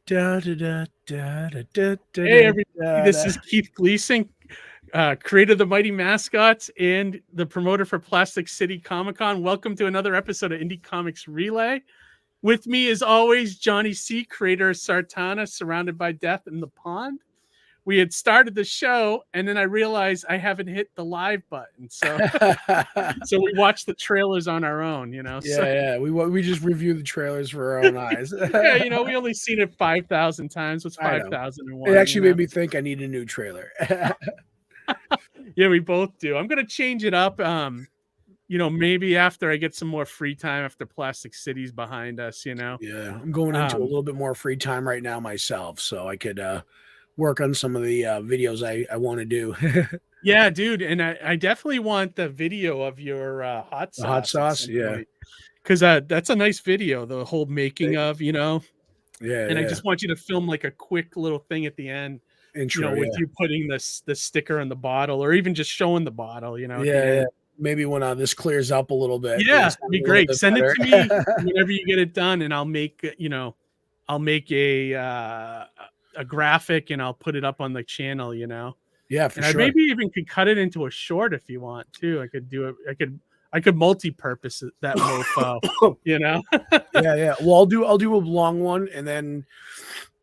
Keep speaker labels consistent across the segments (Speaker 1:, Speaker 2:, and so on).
Speaker 1: Da, da, da, da, da, da, da,
Speaker 2: Hey,
Speaker 1: da,
Speaker 2: everybody,
Speaker 1: da,
Speaker 2: this
Speaker 1: da.
Speaker 2: is Keith Gleason, creator of the Mighty Mascots and the promoter for Plastic City Comic Con. Welcome to another episode of Indie Comics Relay. With me, as always, Johnny C., creator of Sartana, Surrounded by Death in the Pond. We had started the show, and then I realized I haven't hit the live button. So we watched the trailers on our own, So
Speaker 1: Yeah. We just review the trailers for our own eyes.
Speaker 2: yeah, we only seen it 5,000 times. What's
Speaker 1: I know. It
Speaker 2: 5,001,
Speaker 1: actually made me think I need a new trailer.
Speaker 2: Yeah, we both do. I'm gonna change it up. Maybe after I get some more free time after Plastic City's behind us,
Speaker 1: Yeah, I'm going into a
Speaker 2: Um,
Speaker 1: little bit more free time right now myself, so I could work on some of the videos I want to do.
Speaker 2: yeah, dude, and I definitely want the video of your hot
Speaker 1: The hot
Speaker 2: sauce at
Speaker 1: sauce,
Speaker 2: some
Speaker 1: yeah.
Speaker 2: point because that's a nice video, the whole making
Speaker 1: Thank
Speaker 2: of,
Speaker 1: Yeah,
Speaker 2: and I
Speaker 1: yeah.
Speaker 2: just want you to film like a quick little thing at the end,
Speaker 1: Intro,
Speaker 2: with
Speaker 1: yeah.
Speaker 2: you putting the sticker on the bottle or even just showing the bottle, at the
Speaker 1: Yeah, yeah.
Speaker 2: end.
Speaker 1: Maybe when this clears up a little bit, it'll
Speaker 2: Yeah, it'd
Speaker 1: sound
Speaker 2: be
Speaker 1: a little
Speaker 2: great.
Speaker 1: bit
Speaker 2: Send it
Speaker 1: better.
Speaker 2: to me whenever you get it done, and I'll make a graphic and I'll put it up on the channel,
Speaker 1: Yeah, for
Speaker 2: And I
Speaker 1: sure.
Speaker 2: maybe even could cut it into a short if you want too. I could do it. I could multi-purpose that mofo, you know.
Speaker 1: Yeah, yeah. Well, I'll do a long one, and then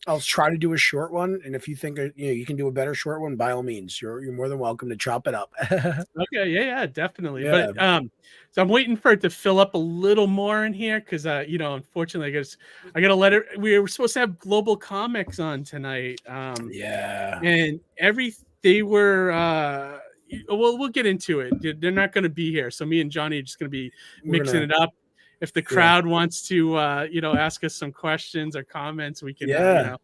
Speaker 1: I'll try to do a short one. And if you think you can do a better short one, by all means, you're more than welcome to chop it up.
Speaker 2: Okay, yeah, definitely.
Speaker 1: Yeah,
Speaker 2: But so I'm waiting for it to fill up a little more in here because unfortunately, I gotta let it. We were supposed to have Global Comics on tonight.
Speaker 1: yeah.
Speaker 2: And they were well, we'll get into it. They're not going to be here, so me and Johnny are just going to be
Speaker 1: We're
Speaker 2: mixing
Speaker 1: gonna,
Speaker 2: it up. If the
Speaker 1: yeah,
Speaker 2: crowd wants to ask us some questions or comments, we can
Speaker 1: yeah,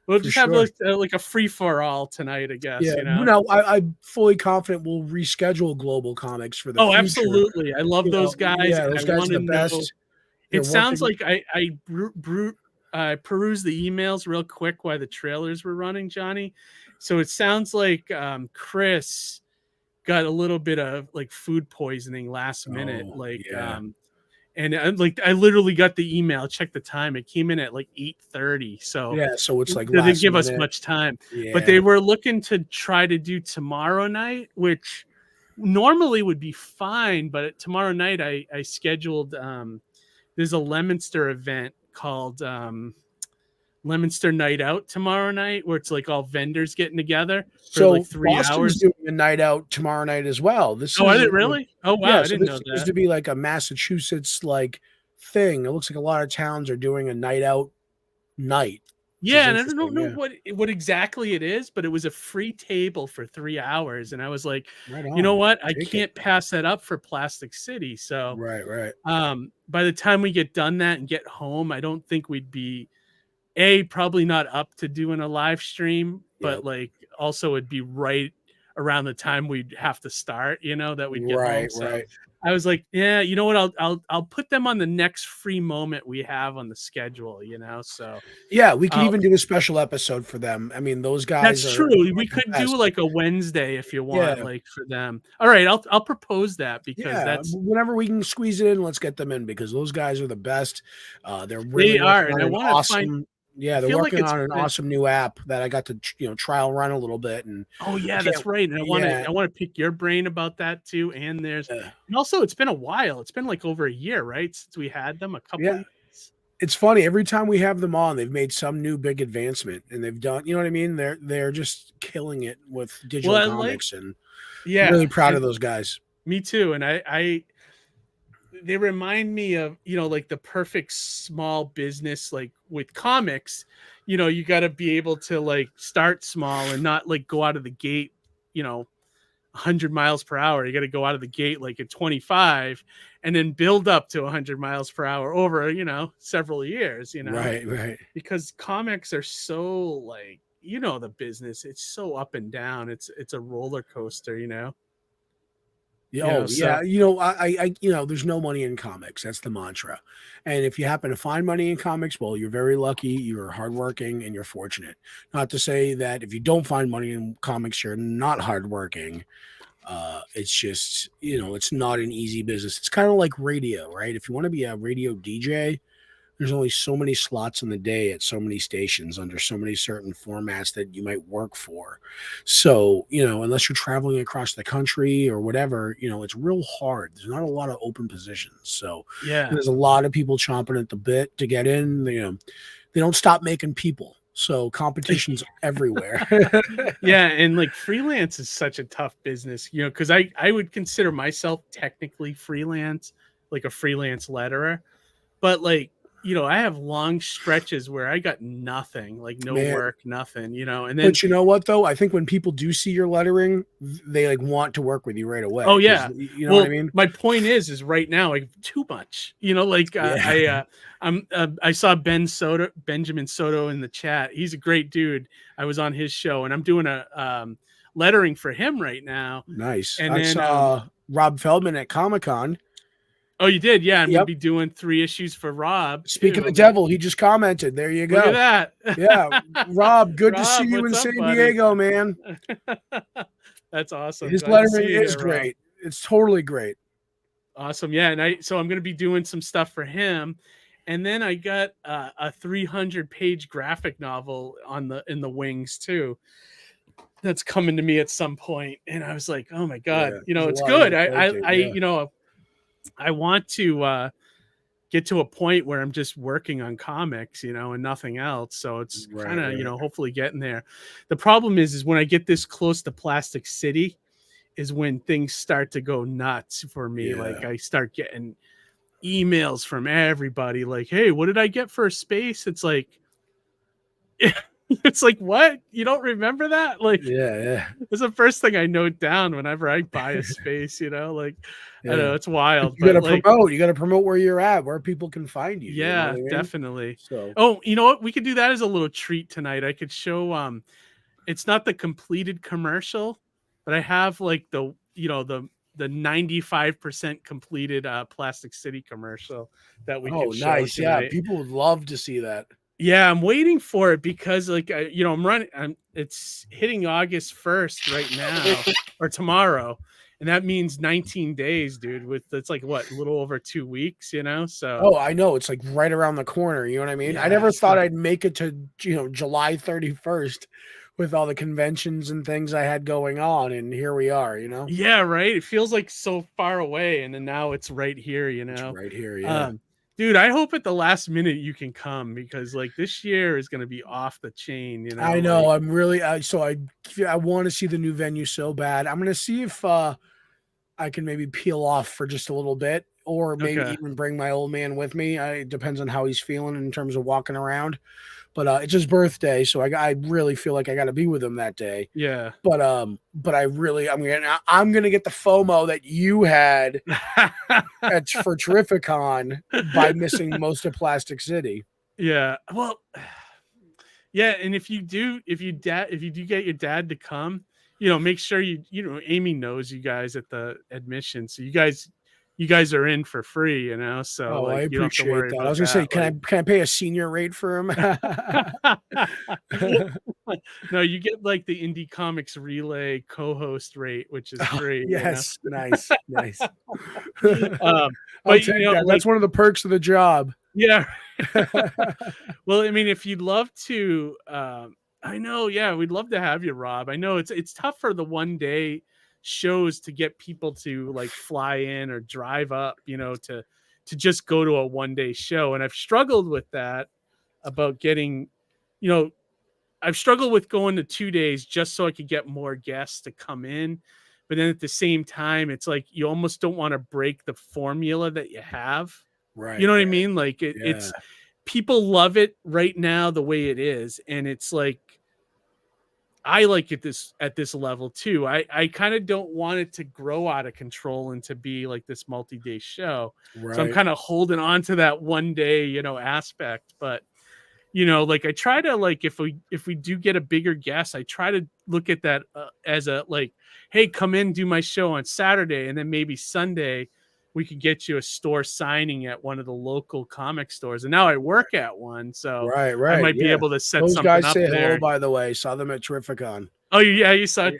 Speaker 2: we'll
Speaker 1: for
Speaker 2: just have
Speaker 1: sure.
Speaker 2: like a free for all tonight, I guess.
Speaker 1: Yeah. No, I'm fully confident we'll reschedule Global Comics for the
Speaker 2: Oh,
Speaker 1: future.
Speaker 2: absolutely, I love those guys,
Speaker 1: Yeah,
Speaker 2: and I
Speaker 1: those guys
Speaker 2: want
Speaker 1: are
Speaker 2: to
Speaker 1: the
Speaker 2: know.
Speaker 1: best. They're
Speaker 2: It sounds
Speaker 1: working.
Speaker 2: like I perused the emails real quick while the trailers were running, Johnny. So it sounds like Chris got a little bit of like food poisoning last minute,
Speaker 1: Oh, yeah,
Speaker 2: and I literally got the email, check the time, it came in at like 8:30, so
Speaker 1: yeah. So it's like
Speaker 2: they didn't
Speaker 1: last
Speaker 2: give us
Speaker 1: minute.
Speaker 2: much time. But
Speaker 1: Yeah.
Speaker 2: they were looking to try to do tomorrow night, which normally would be fine, but tomorrow night I scheduled there's a Lemonster event called Lemonster Night Out tomorrow night, where it's like all vendors getting together for like
Speaker 1: So
Speaker 2: 3 hours.
Speaker 1: Boston's doing a night out tomorrow night as well. This
Speaker 2: Oh, are
Speaker 1: is
Speaker 2: they really? Oh, wow,
Speaker 1: Yeah,
Speaker 2: I
Speaker 1: so
Speaker 2: didn't
Speaker 1: this
Speaker 2: know
Speaker 1: seems
Speaker 2: that.
Speaker 1: to be like a Massachusetts like thing. It looks like a lot of towns are doing a night out night, which is
Speaker 2: Yeah, and I don't
Speaker 1: interesting.
Speaker 2: know
Speaker 1: Yeah.
Speaker 2: what exactly it is, but it was a free table for 3 hours, and I was like,
Speaker 1: Right
Speaker 2: you know
Speaker 1: on.
Speaker 2: what? I
Speaker 1: Take it.
Speaker 2: can't pass that up for Plastic City. So,
Speaker 1: Right, right.
Speaker 2: by the time we get done that and get home, I don't think we'd be probably not up to doing a live stream,
Speaker 1: Yeah.
Speaker 2: but like also it'd be right around the time we'd have to start, that we'd get home.
Speaker 1: Right,
Speaker 2: So
Speaker 1: right.
Speaker 2: I was like, yeah, you know what? I'll put them on the next free moment we have on the schedule, So
Speaker 1: Yeah, we could
Speaker 2: I'll
Speaker 1: even do a special episode for them. I mean, those guys
Speaker 2: that's
Speaker 1: are
Speaker 2: true. We
Speaker 1: like the
Speaker 2: could do
Speaker 1: best.
Speaker 2: like a Wednesday if you want,
Speaker 1: Yeah.
Speaker 2: like for them. All right, I'll propose that because
Speaker 1: Yeah,
Speaker 2: that's
Speaker 1: whenever we can squeeze it in, let's get them in because those guys are the best. They're really
Speaker 2: they are,
Speaker 1: working
Speaker 2: and
Speaker 1: on
Speaker 2: I
Speaker 1: an
Speaker 2: want to find.
Speaker 1: awesome. Yeah,
Speaker 2: I
Speaker 1: they're
Speaker 2: feel like
Speaker 1: working
Speaker 2: it's
Speaker 1: on an
Speaker 2: been.
Speaker 1: awesome new app that I got to trial run a little bit, and
Speaker 2: Oh
Speaker 1: I
Speaker 2: yeah,
Speaker 1: can't.
Speaker 2: that's right. And
Speaker 1: Yeah,
Speaker 2: I want to pick your brain about that too. And
Speaker 1: yeah,
Speaker 2: also it's been a while. It's been like over a year, right? Since we had them, a couple
Speaker 1: yeah.
Speaker 2: years.
Speaker 1: It's funny every time we have them on, they've made some new big advancement, and they've done. You know what I mean? They're just killing it with
Speaker 2: Well,
Speaker 1: digital
Speaker 2: I like,
Speaker 1: comics, and I'm really
Speaker 2: yeah,
Speaker 1: proud
Speaker 2: and
Speaker 1: of those guys.
Speaker 2: me too. And they remind me of, like the perfect small business, like with comics, you got to be able to like start small and not like go out of the gate, 100 miles per hour. You got to go out of the gate like at 25 and then build up to 100 miles per hour over, several years,
Speaker 1: Right, right.
Speaker 2: because comics are so like, the business, it's so up and down. It's a roller coaster,
Speaker 1: Yeah, oh
Speaker 2: so
Speaker 1: yeah, there's no money in comics. That's the mantra. And if you happen to find money in comics, well, you're very lucky. You're hardworking, and you're fortunate. Not to say that if you don't find money in comics, you're not hardworking. It's just it's not an easy business. It's kind of like radio, right? If you want to be a radio DJ, there's only so many slots in the day at so many stations under so many certain formats that you might work for. So, unless you're traveling across the country or whatever, it's real hard. There's not a lot of open positions. So,
Speaker 2: Yeah.
Speaker 1: there's a lot of people chomping at the bit to get in. They don't stop making people. So competition's everywhere.
Speaker 2: Yeah, and like freelance is such a tough business, because I would consider myself technically freelance, like a freelance letterer, but like, I have long stretches where I got nothing, like no
Speaker 1: Man.
Speaker 2: work, nothing, and then
Speaker 1: But you know what though? I think when people do see your lettering, they like want to work with you right away.
Speaker 2: oh yeah,
Speaker 1: You know what I mean?
Speaker 2: my point is right now I have too much, like
Speaker 1: Yeah.
Speaker 2: I saw Benjamin Soto in the chat. He's a great dude. I was on his show and I'm doing a lettering for him right now.
Speaker 1: Nice.
Speaker 2: And
Speaker 1: I
Speaker 2: then
Speaker 1: saw Rob Feldman at Comic-Con.
Speaker 2: oh, you did? Yeah, I'm gonna
Speaker 1: Yep.
Speaker 2: be doing 3 issues for Rob.
Speaker 1: Speaking
Speaker 2: too.
Speaker 1: of the devil, he just commented. There you
Speaker 2: Look
Speaker 1: go.
Speaker 2: at that.
Speaker 1: Yeah. Rob, good to see
Speaker 2: Rob,
Speaker 1: you in
Speaker 2: what's up,
Speaker 1: San
Speaker 2: buddy?
Speaker 1: Diego, man.
Speaker 2: That's awesome.
Speaker 1: His
Speaker 2: Glad to see
Speaker 1: lettering
Speaker 2: you
Speaker 1: is
Speaker 2: here, Rob.
Speaker 1: great. It's totally great.
Speaker 2: Awesome. Yeah, and so I'm going to be doing some stuff for him, and then I got a 300-page graphic novel in the wings too. That's coming to me at some point, and I was like, oh my god,
Speaker 1: Yeah,
Speaker 2: it's good. I want to get to a point where I'm just working on comics, and nothing else. So it's kind of,
Speaker 1: right.
Speaker 2: Hopefully getting there. The problem is when I get this close to Plastic City is when things start to go nuts for me.
Speaker 1: Yeah.
Speaker 2: Like I start getting emails from everybody like, hey, what did I get for a space? It's like, it's like, what? You don't remember that? Like,
Speaker 1: yeah.
Speaker 2: it's the first thing I note down whenever I buy a space, like,
Speaker 1: Yeah.
Speaker 2: I know it's wild.
Speaker 1: You gotta promote where you're at, where people can find you.
Speaker 2: Yeah,
Speaker 1: you know what I mean?
Speaker 2: definitely.
Speaker 1: So,
Speaker 2: oh, you know what? We could do that as a little treat tonight. I could show, it's not the completed commercial, but I have like the 95% completed Plastic City commercial that we could show
Speaker 1: nice.
Speaker 2: tonight.
Speaker 1: Yeah, people would love to see that.
Speaker 2: Yeah, I'm waiting for it because like it's hitting August 1st right now or tomorrow, and that means 19 days, dude. It's like what, a little over 2 weeks, So
Speaker 1: Oh, I know, it's like right around the corner. You know what I mean?
Speaker 2: Yeah,
Speaker 1: I never thought I'd make it to July 31st with all the conventions and things I had going on, and here we are.
Speaker 2: Yeah, right. It feels like so far away, and then now it's right here.
Speaker 1: It's right here. Yeah.
Speaker 2: Dude, I hope at the last minute you can come because like this year is going to be off the chain.
Speaker 1: I know. I'm really I want to see the new venue so bad. I'm gonna see if I can maybe peel off for just a little bit, or maybe even bring my old man with me. It depends on how he's feeling in terms of walking around. But it's his birthday, so I really feel like I got to be with him that day.
Speaker 2: Yeah.
Speaker 1: But I'm gonna get the FOMO that you had for Terrificon by missing most of Plastic City.
Speaker 2: Yeah. Well, yeah, and if you do get your dad to come, make sure Amy knows you guys at the admission, so you guys are in for free, so
Speaker 1: I appreciate
Speaker 2: you don't have to worry
Speaker 1: that.
Speaker 2: about
Speaker 1: I was gonna say,
Speaker 2: that.
Speaker 1: can I pay a senior rate for him?
Speaker 2: No, you get like the Indie Comics Relay co-host rate, which is free.
Speaker 1: Yes, nice.
Speaker 2: But
Speaker 1: that's one of the perks of the job.
Speaker 2: Yeah. Well, I mean, if you'd love to, I know, yeah, we'd love to have you, Rob. I know it's tough for the one day shows to get people to like fly in or drive up, to just go to a one day show. And I've struggled with that about getting, I've struggled with going to 2 days just so I could get more guests to come in. But then at the same time, it's like you almost don't want to break the formula that you have.
Speaker 1: Right.
Speaker 2: You know what I mean? Like it's people love it right now the way it is. And it's like, I like it at this level too. I kind of don't want it to grow out of control and to be like this multi-day show. Right. So I'm kind of holding on to that one day, aspect. But like I try to like if we do get a bigger guest, I try to look at that as a like, hey, come in, do my show on Saturday, and then maybe Sunday we could get you a store signing at one of the local comic stores. And now I work at one, so
Speaker 1: right.
Speaker 2: I might be able to set
Speaker 1: those
Speaker 2: something
Speaker 1: guys
Speaker 2: up
Speaker 1: say
Speaker 2: there.
Speaker 1: hello, by the way. Saw them at Terrificon.
Speaker 2: Oh yeah, you saw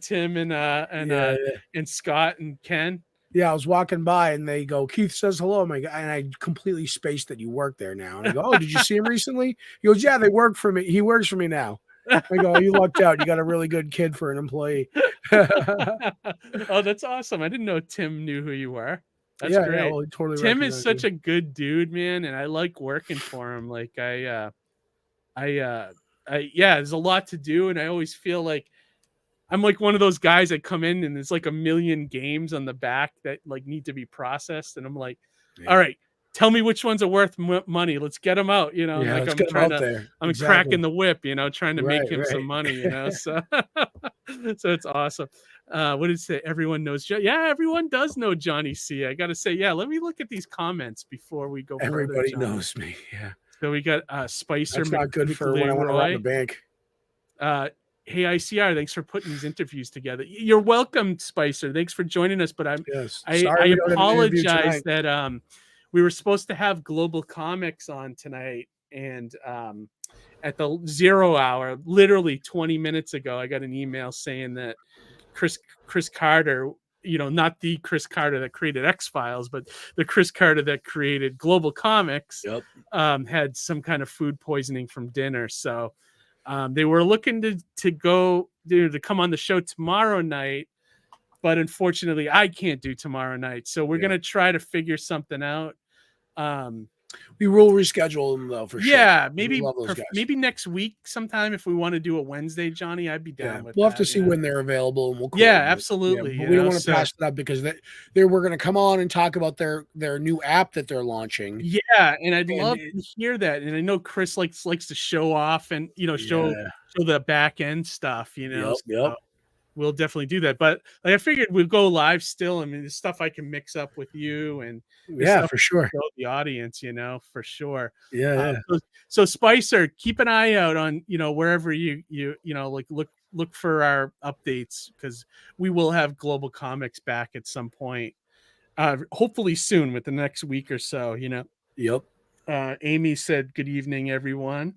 Speaker 2: Tim and Scott and Ken.
Speaker 1: Yeah, I was walking by and they go, Keith says hello. And I completely spaced that you work there now. And I go, oh, did you see him recently? He goes, yeah, they work for me. He works for me now. I go, you lucked out. You got a really good kid for an employee.
Speaker 2: Oh, that's awesome. I didn't know Tim knew who you were. That's
Speaker 1: Yeah,
Speaker 2: great.
Speaker 1: well, he totally
Speaker 2: Tim is
Speaker 1: recognized
Speaker 2: such
Speaker 1: you.
Speaker 2: a good dude, man, and I like working for him. Like yeah, there's a lot to do, and I always feel like I'm like one of those guys that come in and there's like a million games on the back that like need to be processed, and I'm like, all right, tell me which ones are worth money. Let's get them out. You know,
Speaker 1: Yeah,
Speaker 2: like
Speaker 1: let's get him out there.
Speaker 2: I'm
Speaker 1: Exactly.
Speaker 2: cracking the whip. You know, trying to make him some
Speaker 1: Right.
Speaker 2: money. You know, so so it's awesome. What did it say? Everyone knows. Yeah, everyone does know Johnny C. I got to say, yeah. Let me look at these comments before we go further.
Speaker 1: Everybody
Speaker 2: Johnny.
Speaker 1: knows me. Yeah.
Speaker 2: So we got Spicer.
Speaker 1: That's not good for when I want to rob the bank.
Speaker 2: Hey ICR, thanks for putting these interviews together. You're welcome, Spicer. Thanks for joining us. But I apologize that we were supposed to have Global Comix on tonight, and at the 0 hour, literally 20 minutes ago, I got an email saying that Chris Carter, you know, not the Chris Carter that created X-Files, but the Chris Carter that created Global Comix, had some kind of food poisoning from dinner. So they were looking to go to come on the show tomorrow night, but unfortunately I can't do tomorrow night. So we're going to try to figure something out.
Speaker 1: We will reschedule them though, for sure.
Speaker 2: Yeah, maybe next week sometime if we want to do a Wednesday, Johnny, I'd be down with
Speaker 1: we'll
Speaker 2: that.
Speaker 1: have to see when they're available, and we'll
Speaker 2: absolutely.
Speaker 1: But we don't want to pass it up because they were going to come on and talk about their new app that they're launching.
Speaker 2: Yeah, and I'd love to hear that. And I know Chris likes to show off and show the back end stuff. So we'll definitely do that. But like, I figured we'd go live still. I mean, the stuff I can mix up with you and
Speaker 1: for sure,
Speaker 2: the audience, for sure.
Speaker 1: So
Speaker 2: Spicer, keep an eye out on wherever you like look for our updates, because we will have Global Comix back at some point, hopefully soon, with the next week or so. Amy said good evening, everyone.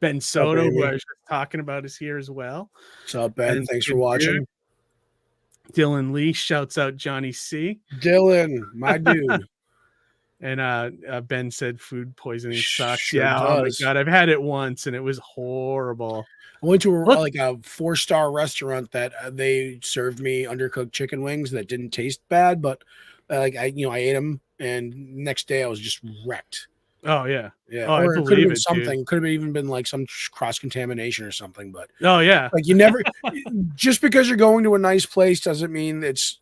Speaker 2: Ben Soto, who I was just talking about, is here as well.
Speaker 1: What's up, Ben? Thanks for watching.
Speaker 2: Dylan Lee shouts out Johnny C.
Speaker 1: Dylan, my dude.
Speaker 2: And Ben said food poisoning sucks. Sure does. Oh my God, I've had it once and it was horrible.
Speaker 1: I went to a 4-star restaurant that they served me undercooked chicken wings that didn't taste bad, but I ate them, and next day I was just wrecked.
Speaker 2: Oh yeah.
Speaker 1: Oh, or it could have been something. Could have even been like some cross contamination or something. But like you never, just because you're going to a nice place doesn't mean it's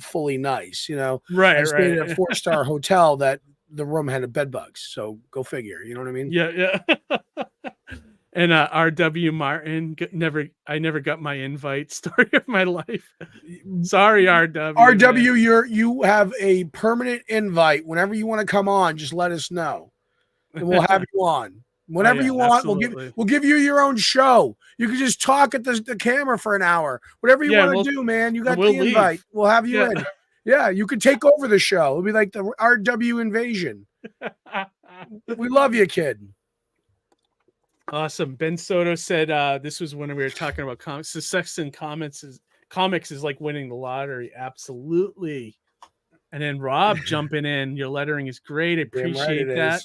Speaker 1: fully nice.
Speaker 2: Right.
Speaker 1: I stayed at a 4-star hotel that the room had bed bugs. So go figure. You know what I mean?
Speaker 2: Yeah. And R.W. Martin, I never got my invite. Story of my life. Sorry, R.W.
Speaker 1: R.W., you have a permanent invite. Whenever you want to come on, just let us know, and we'll have you on whenever you want. Absolutely. We'll give you your own show. You can just talk at the camera for an hour. Whatever you want to do, man. You got the invite. We'll have you in. Yeah, you could take over the show. It'll be like the R.W. invasion. We love you, kid.
Speaker 2: Awesome. Ben Soto said this was when we were talking about comics. Success in comics is like winning the lottery. Absolutely. And then Rob jumping in. Your lettering is great. I appreciate that.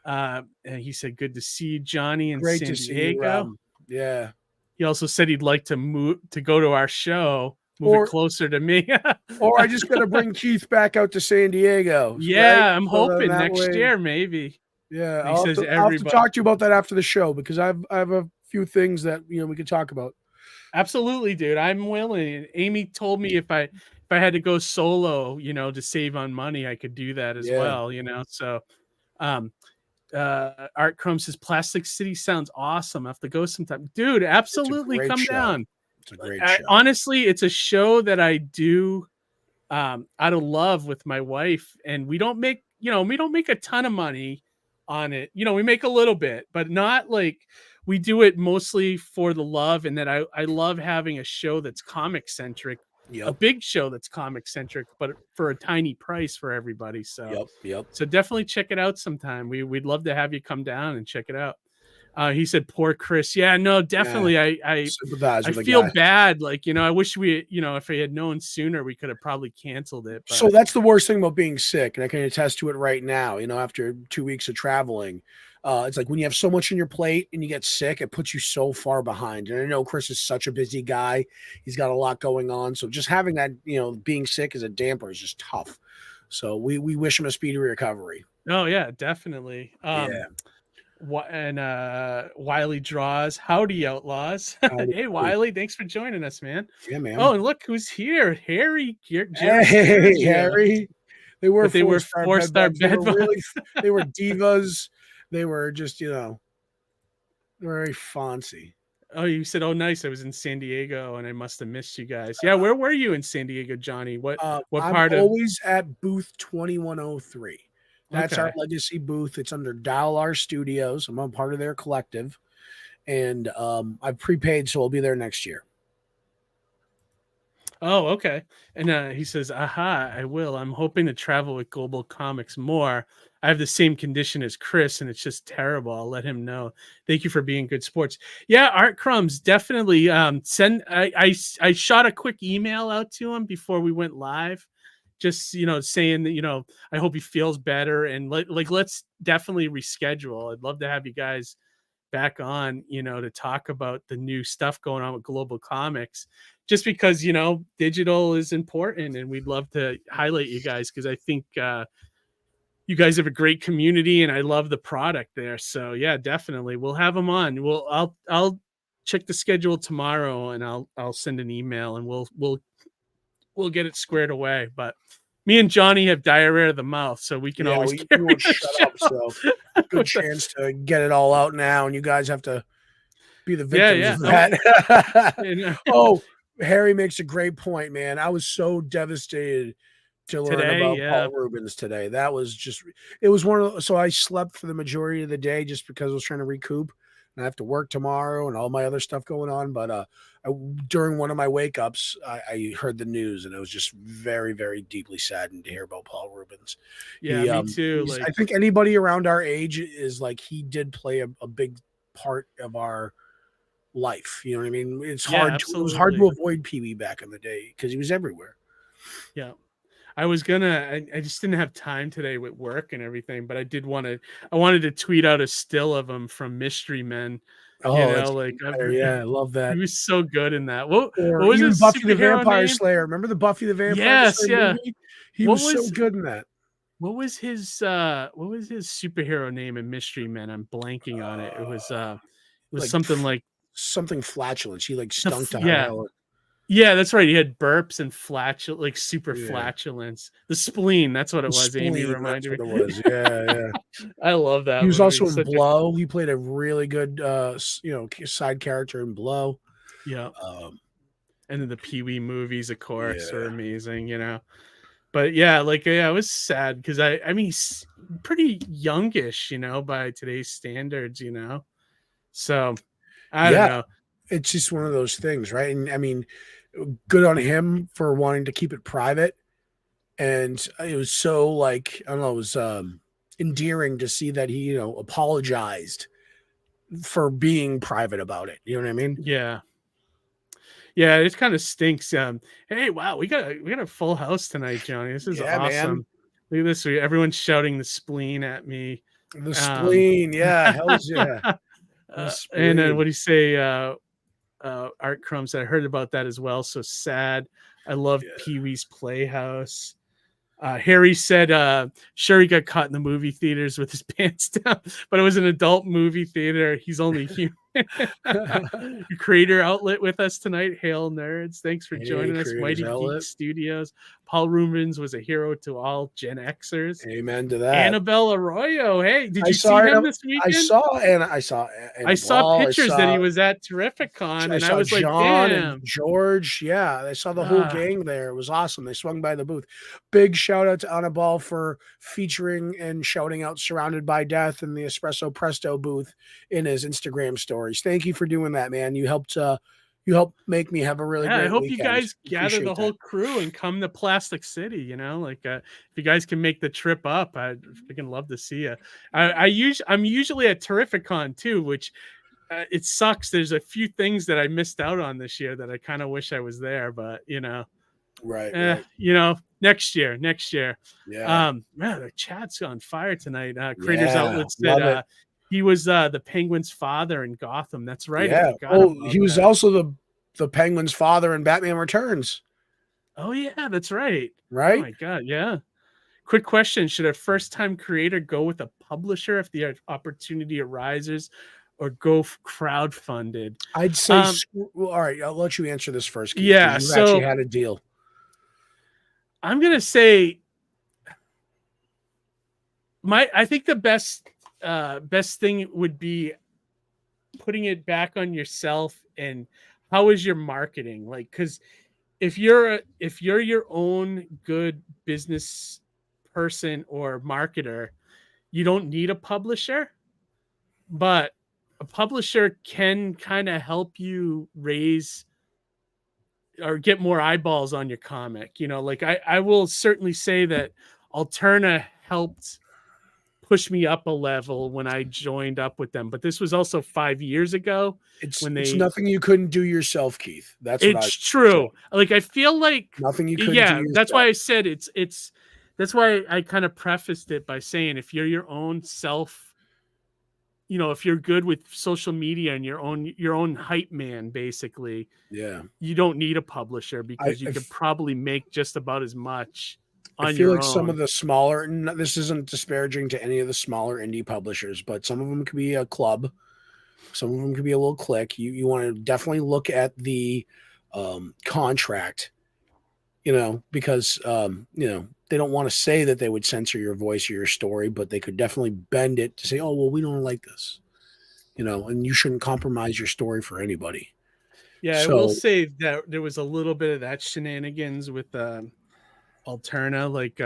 Speaker 2: And he said, good to see you, Johnny, in San Diego.
Speaker 1: Yeah.
Speaker 2: He also said he'd like to go to our show, move it closer to me.
Speaker 1: Or I just got to bring Keith back out to San Diego.
Speaker 2: Yeah, right? I'm hoping next year, maybe.
Speaker 1: Yeah, I'll have to talk to you about that after the show, because I have a few things that we could talk about.
Speaker 2: Absolutely, dude. I'm willing. Amy told me if I had to go solo, to save on money, I could do that as well. So Art Chrome says Plastic City sounds awesome. I have to go sometime. Dude, absolutely come down.
Speaker 1: It's a great show.
Speaker 2: Honestly, it's a show that I do out of love with my wife, and we don't make a ton of money on it. We make a little bit, but not like, we do it mostly for the love, and that I love having a show that's comic centric, a big show that's comic centric, but for a tiny price for everybody. So so definitely check it out sometime. We'd love to have you come down and check it out. He said, "Poor Chris." Yeah, no,
Speaker 1: Yeah,
Speaker 2: definitely.
Speaker 1: sympathize
Speaker 2: I
Speaker 1: with the
Speaker 2: feel
Speaker 1: guy.
Speaker 2: bad. Like, I wish we, if I had known sooner, we could have probably canceled it.
Speaker 1: So
Speaker 2: But
Speaker 1: that's the worst thing about being sick, and I can attest to it right now. After 2 weeks of traveling, it's like when you have so much on your plate and you get sick, it puts you so far behind. And I know Chris is such a busy guy; he's got a lot going on. So just having that, being sick as a damper is just tough. So we wish him a speedy recovery.
Speaker 2: oh yeah, definitely.
Speaker 1: Yeah,
Speaker 2: And Wiley draws. Howdy, outlaws.
Speaker 1: howdy,
Speaker 2: Hey,
Speaker 1: howdy.
Speaker 2: Wiley, thanks for joining us, man.
Speaker 1: Yeah,
Speaker 2: Oh,
Speaker 1: man.
Speaker 2: and look who's here, Jerry
Speaker 1: Hey,
Speaker 2: Sturgio.
Speaker 1: Harry. They were
Speaker 2: But they were
Speaker 1: 4-star bed
Speaker 2: four-star
Speaker 1: bugs. They
Speaker 2: bed
Speaker 1: were really,
Speaker 2: bugs.
Speaker 1: they were divas. They were just, very fancy.
Speaker 2: Oh, you said, oh, nice. I was in San Diego and I must have missed you guys. Yeah, where were you in San Diego, Johnny? What
Speaker 1: I'm
Speaker 2: part of?
Speaker 1: always at booth 2103. That's our
Speaker 2: Okay.
Speaker 1: legacy booth. It's under Dial Studios. I'm a part of their collective, and I've prepaid, so I'll be there next year.
Speaker 2: Oh, okay. And he says, aha, I will. I'm hoping to travel with Global Comix more. I have the same condition as Chris, and it's just terrible. I'll let him know. Thank you for being good sports. Yeah, Art Crumbs, definitely send. I shot a quick email out to him before we went live, just saying that I hope he feels better, and let's definitely reschedule. I'd love to have you guys back on, to talk about the new stuff going on with Global Comix, just because, digital is important and we'd love to highlight you guys because I think you guys have a great community and I love the product there. So yeah, definitely. We'll have them on. I'll check the schedule tomorrow and I'll send an email and we'll get it squared away. But me and Johnny have diarrhea of the mouth, so we can
Speaker 1: Yeah,
Speaker 2: always
Speaker 1: we
Speaker 2: carry
Speaker 1: won't
Speaker 2: the
Speaker 1: shut up. So good
Speaker 2: show.
Speaker 1: chance to get it all out now, and you guys have to be the
Speaker 2: Yeah,
Speaker 1: victims
Speaker 2: yeah.
Speaker 1: of that.
Speaker 2: And,
Speaker 1: Oh, Harry makes a great point, man. I was so devastated to learn
Speaker 2: today,
Speaker 1: about
Speaker 2: yeah.
Speaker 1: Paul Rubens today. That was just, it was one of the, so I slept for the majority of the day just because I was trying to recoup, and I have to work tomorrow and all my other stuff going on. But during one of my wake ups, I heard the news, and I was just very, very deeply saddened to hear about Paul Rubens.
Speaker 2: Yeah, me too.
Speaker 1: I think anybody around our age is like, he did play a big part of our life. You know what I mean? It's
Speaker 2: Yeah,
Speaker 1: hard. It was hard
Speaker 2: absolutely.
Speaker 1: to avoid Pee Wee back in the day because he was everywhere.
Speaker 2: Yeah. I just didn't have time today with work and everything, but I wanted to tweet out a still of him from Mystery Men.
Speaker 1: Oh, that's
Speaker 2: Like
Speaker 1: even better. Yeah, I love
Speaker 2: he
Speaker 1: that.
Speaker 2: was so good in that. What
Speaker 1: Or
Speaker 2: was
Speaker 1: even
Speaker 2: his
Speaker 1: Buffy the
Speaker 2: superhero
Speaker 1: Vampire
Speaker 2: name?
Speaker 1: Slayer. Remember the Buffy the Vampire
Speaker 2: Yes,
Speaker 1: Slayer
Speaker 2: yeah.
Speaker 1: movie? He
Speaker 2: What
Speaker 1: was so
Speaker 2: was
Speaker 1: good in that.
Speaker 2: what was his superhero name in Mystery Men? I'm blanking on it. It was
Speaker 1: Like
Speaker 2: something like
Speaker 1: something flatulent. He like
Speaker 2: the
Speaker 1: stunk to high
Speaker 2: yeah.
Speaker 1: hell.
Speaker 2: Yeah, that's right. He had burps and like super
Speaker 1: Yeah.
Speaker 2: flatulence. The spleen, that's what it
Speaker 1: The
Speaker 2: was. Amy
Speaker 1: spleen. That's
Speaker 2: reminded
Speaker 1: what it
Speaker 2: me.
Speaker 1: was. Yeah, yeah.
Speaker 2: I love
Speaker 1: He
Speaker 2: that
Speaker 1: was
Speaker 2: movie.
Speaker 1: also in
Speaker 2: Such a
Speaker 1: Blow. He played a really good, side character in Blow.
Speaker 2: yeah.
Speaker 1: Um,
Speaker 2: And then the Pee Wee movies, of course,
Speaker 1: yeah.
Speaker 2: are amazing. But yeah, I was sad because I mean, he's pretty youngish, by today's standards. So I don't
Speaker 1: Yeah.
Speaker 2: know.
Speaker 1: It's just one of those things, right? And I mean, good on him for wanting to keep it private. And it was so like, I don't know, it was endearing to see that he, apologized for being private about it. You know what I mean?
Speaker 2: Yeah. Yeah, it kind of stinks. Hey, wow, we got a full house tonight, Johnny. This is
Speaker 1: Yeah, man.
Speaker 2: awesome. Look at this. Everyone's shouting the spleen at me.
Speaker 1: The
Speaker 2: Um,
Speaker 1: spleen. Yeah. Hell's yeah. The
Speaker 2: and then
Speaker 1: spleen.
Speaker 2: what do you say? Art Crumbs. I heard about that as well. So sad. I love
Speaker 1: Yeah.
Speaker 2: Pee Wee's Playhouse. Harry said, sure, he got caught in the movie theaters with his pants down, but it was an adult movie theater. He's only human. Creator outlet with us tonight. Hail nerds. Thanks for
Speaker 1: Hey,
Speaker 2: joining us.
Speaker 1: Creators
Speaker 2: Mighty Geek
Speaker 1: Outlet.
Speaker 2: Studios. Paul Rubens was a hero to all Gen Xers.
Speaker 1: Amen to that.
Speaker 2: Annabelle Arroyo. Hey, did
Speaker 1: I
Speaker 2: you see
Speaker 1: saw
Speaker 2: him
Speaker 1: it.
Speaker 2: this
Speaker 1: I
Speaker 2: weekend?
Speaker 1: saw
Speaker 2: I saw pictures that he
Speaker 1: I
Speaker 2: was at Terrificon, and I
Speaker 1: saw
Speaker 2: was like,
Speaker 1: John and
Speaker 2: damn.
Speaker 1: George. Yeah, I saw the whole gang there. It was awesome. They swung by the booth. Big shout out to Annabelle for featuring and shouting out Surrounded by Death in the Espresso Presto booth in his Instagram stories. Thank you for doing that, man. You helped You help make me have a really
Speaker 2: Yeah, I
Speaker 1: great
Speaker 2: hope you
Speaker 1: weekend.
Speaker 2: guys gather the
Speaker 1: Appreciate
Speaker 2: whole
Speaker 1: that.
Speaker 2: crew and come to Plastic City. If you guys can make the trip up, I'd freaking love to see you. I'm usually at Terrificon too, which it sucks. There's a few things that I missed out on this year that I kind of wish I was there, but
Speaker 1: Right, right.
Speaker 2: next year.
Speaker 1: Yeah,
Speaker 2: Man, the chat's on fire tonight. Creators
Speaker 1: yeah.
Speaker 2: Outlet said
Speaker 1: Love it.
Speaker 2: he was the Penguin's father in Gotham. That's right. I
Speaker 1: Yeah.
Speaker 2: forgot
Speaker 1: Oh,
Speaker 2: about
Speaker 1: he was
Speaker 2: that.
Speaker 1: also the Penguin's father in Batman Returns,
Speaker 2: Oh yeah, that's right. Oh
Speaker 1: right?
Speaker 2: my god, yeah. Quick question: should a first-time creator go with a publisher if the opportunity arises, or go crowdfunded?
Speaker 1: I'd say,
Speaker 2: Um,
Speaker 1: well, all right, I'll let you answer this first, Keith, because
Speaker 2: yeah.
Speaker 1: you've actually
Speaker 2: So
Speaker 1: had a deal.
Speaker 2: I'm gonna say I think the best thing would be putting it back on yourself, and how is your marketing, like, because if you're your own good business person or marketer, you don't need a publisher, but a publisher can kind of help you raise or get more eyeballs on your comic. Like I will certainly say that Alterna helped push me up a level when I joined up with them. But this was also 5 years ago when
Speaker 1: It's
Speaker 2: they.
Speaker 1: nothing you couldn't do yourself, Keith. That's what I
Speaker 2: It's
Speaker 1: say.
Speaker 2: true. Like I feel like,
Speaker 1: Nothing you couldn't do
Speaker 2: yeah, that's why
Speaker 1: yourself.
Speaker 2: I said it's. That's why I kind of prefaced it by saying if you're your own self, if you're good with social media and your own hype man, basically,
Speaker 1: Yeah.
Speaker 2: you don't need a publisher
Speaker 1: I,
Speaker 2: because you
Speaker 1: I
Speaker 2: could probably make just about as much
Speaker 1: I
Speaker 2: on
Speaker 1: feel
Speaker 2: your
Speaker 1: like some of
Speaker 2: own.
Speaker 1: the smaller, and this isn't disparaging to any of the smaller indie publishers, but some of them could be a club. Some of them could be a little clique. You want to definitely look at the contract, because they don't want to say that they would censor your voice or your story, but they could definitely bend it to say, oh, well, we don't like this, and you shouldn't compromise your story for anybody.
Speaker 2: Yeah, I will
Speaker 1: So
Speaker 2: say that there was a little bit of that shenanigans with Alterna, like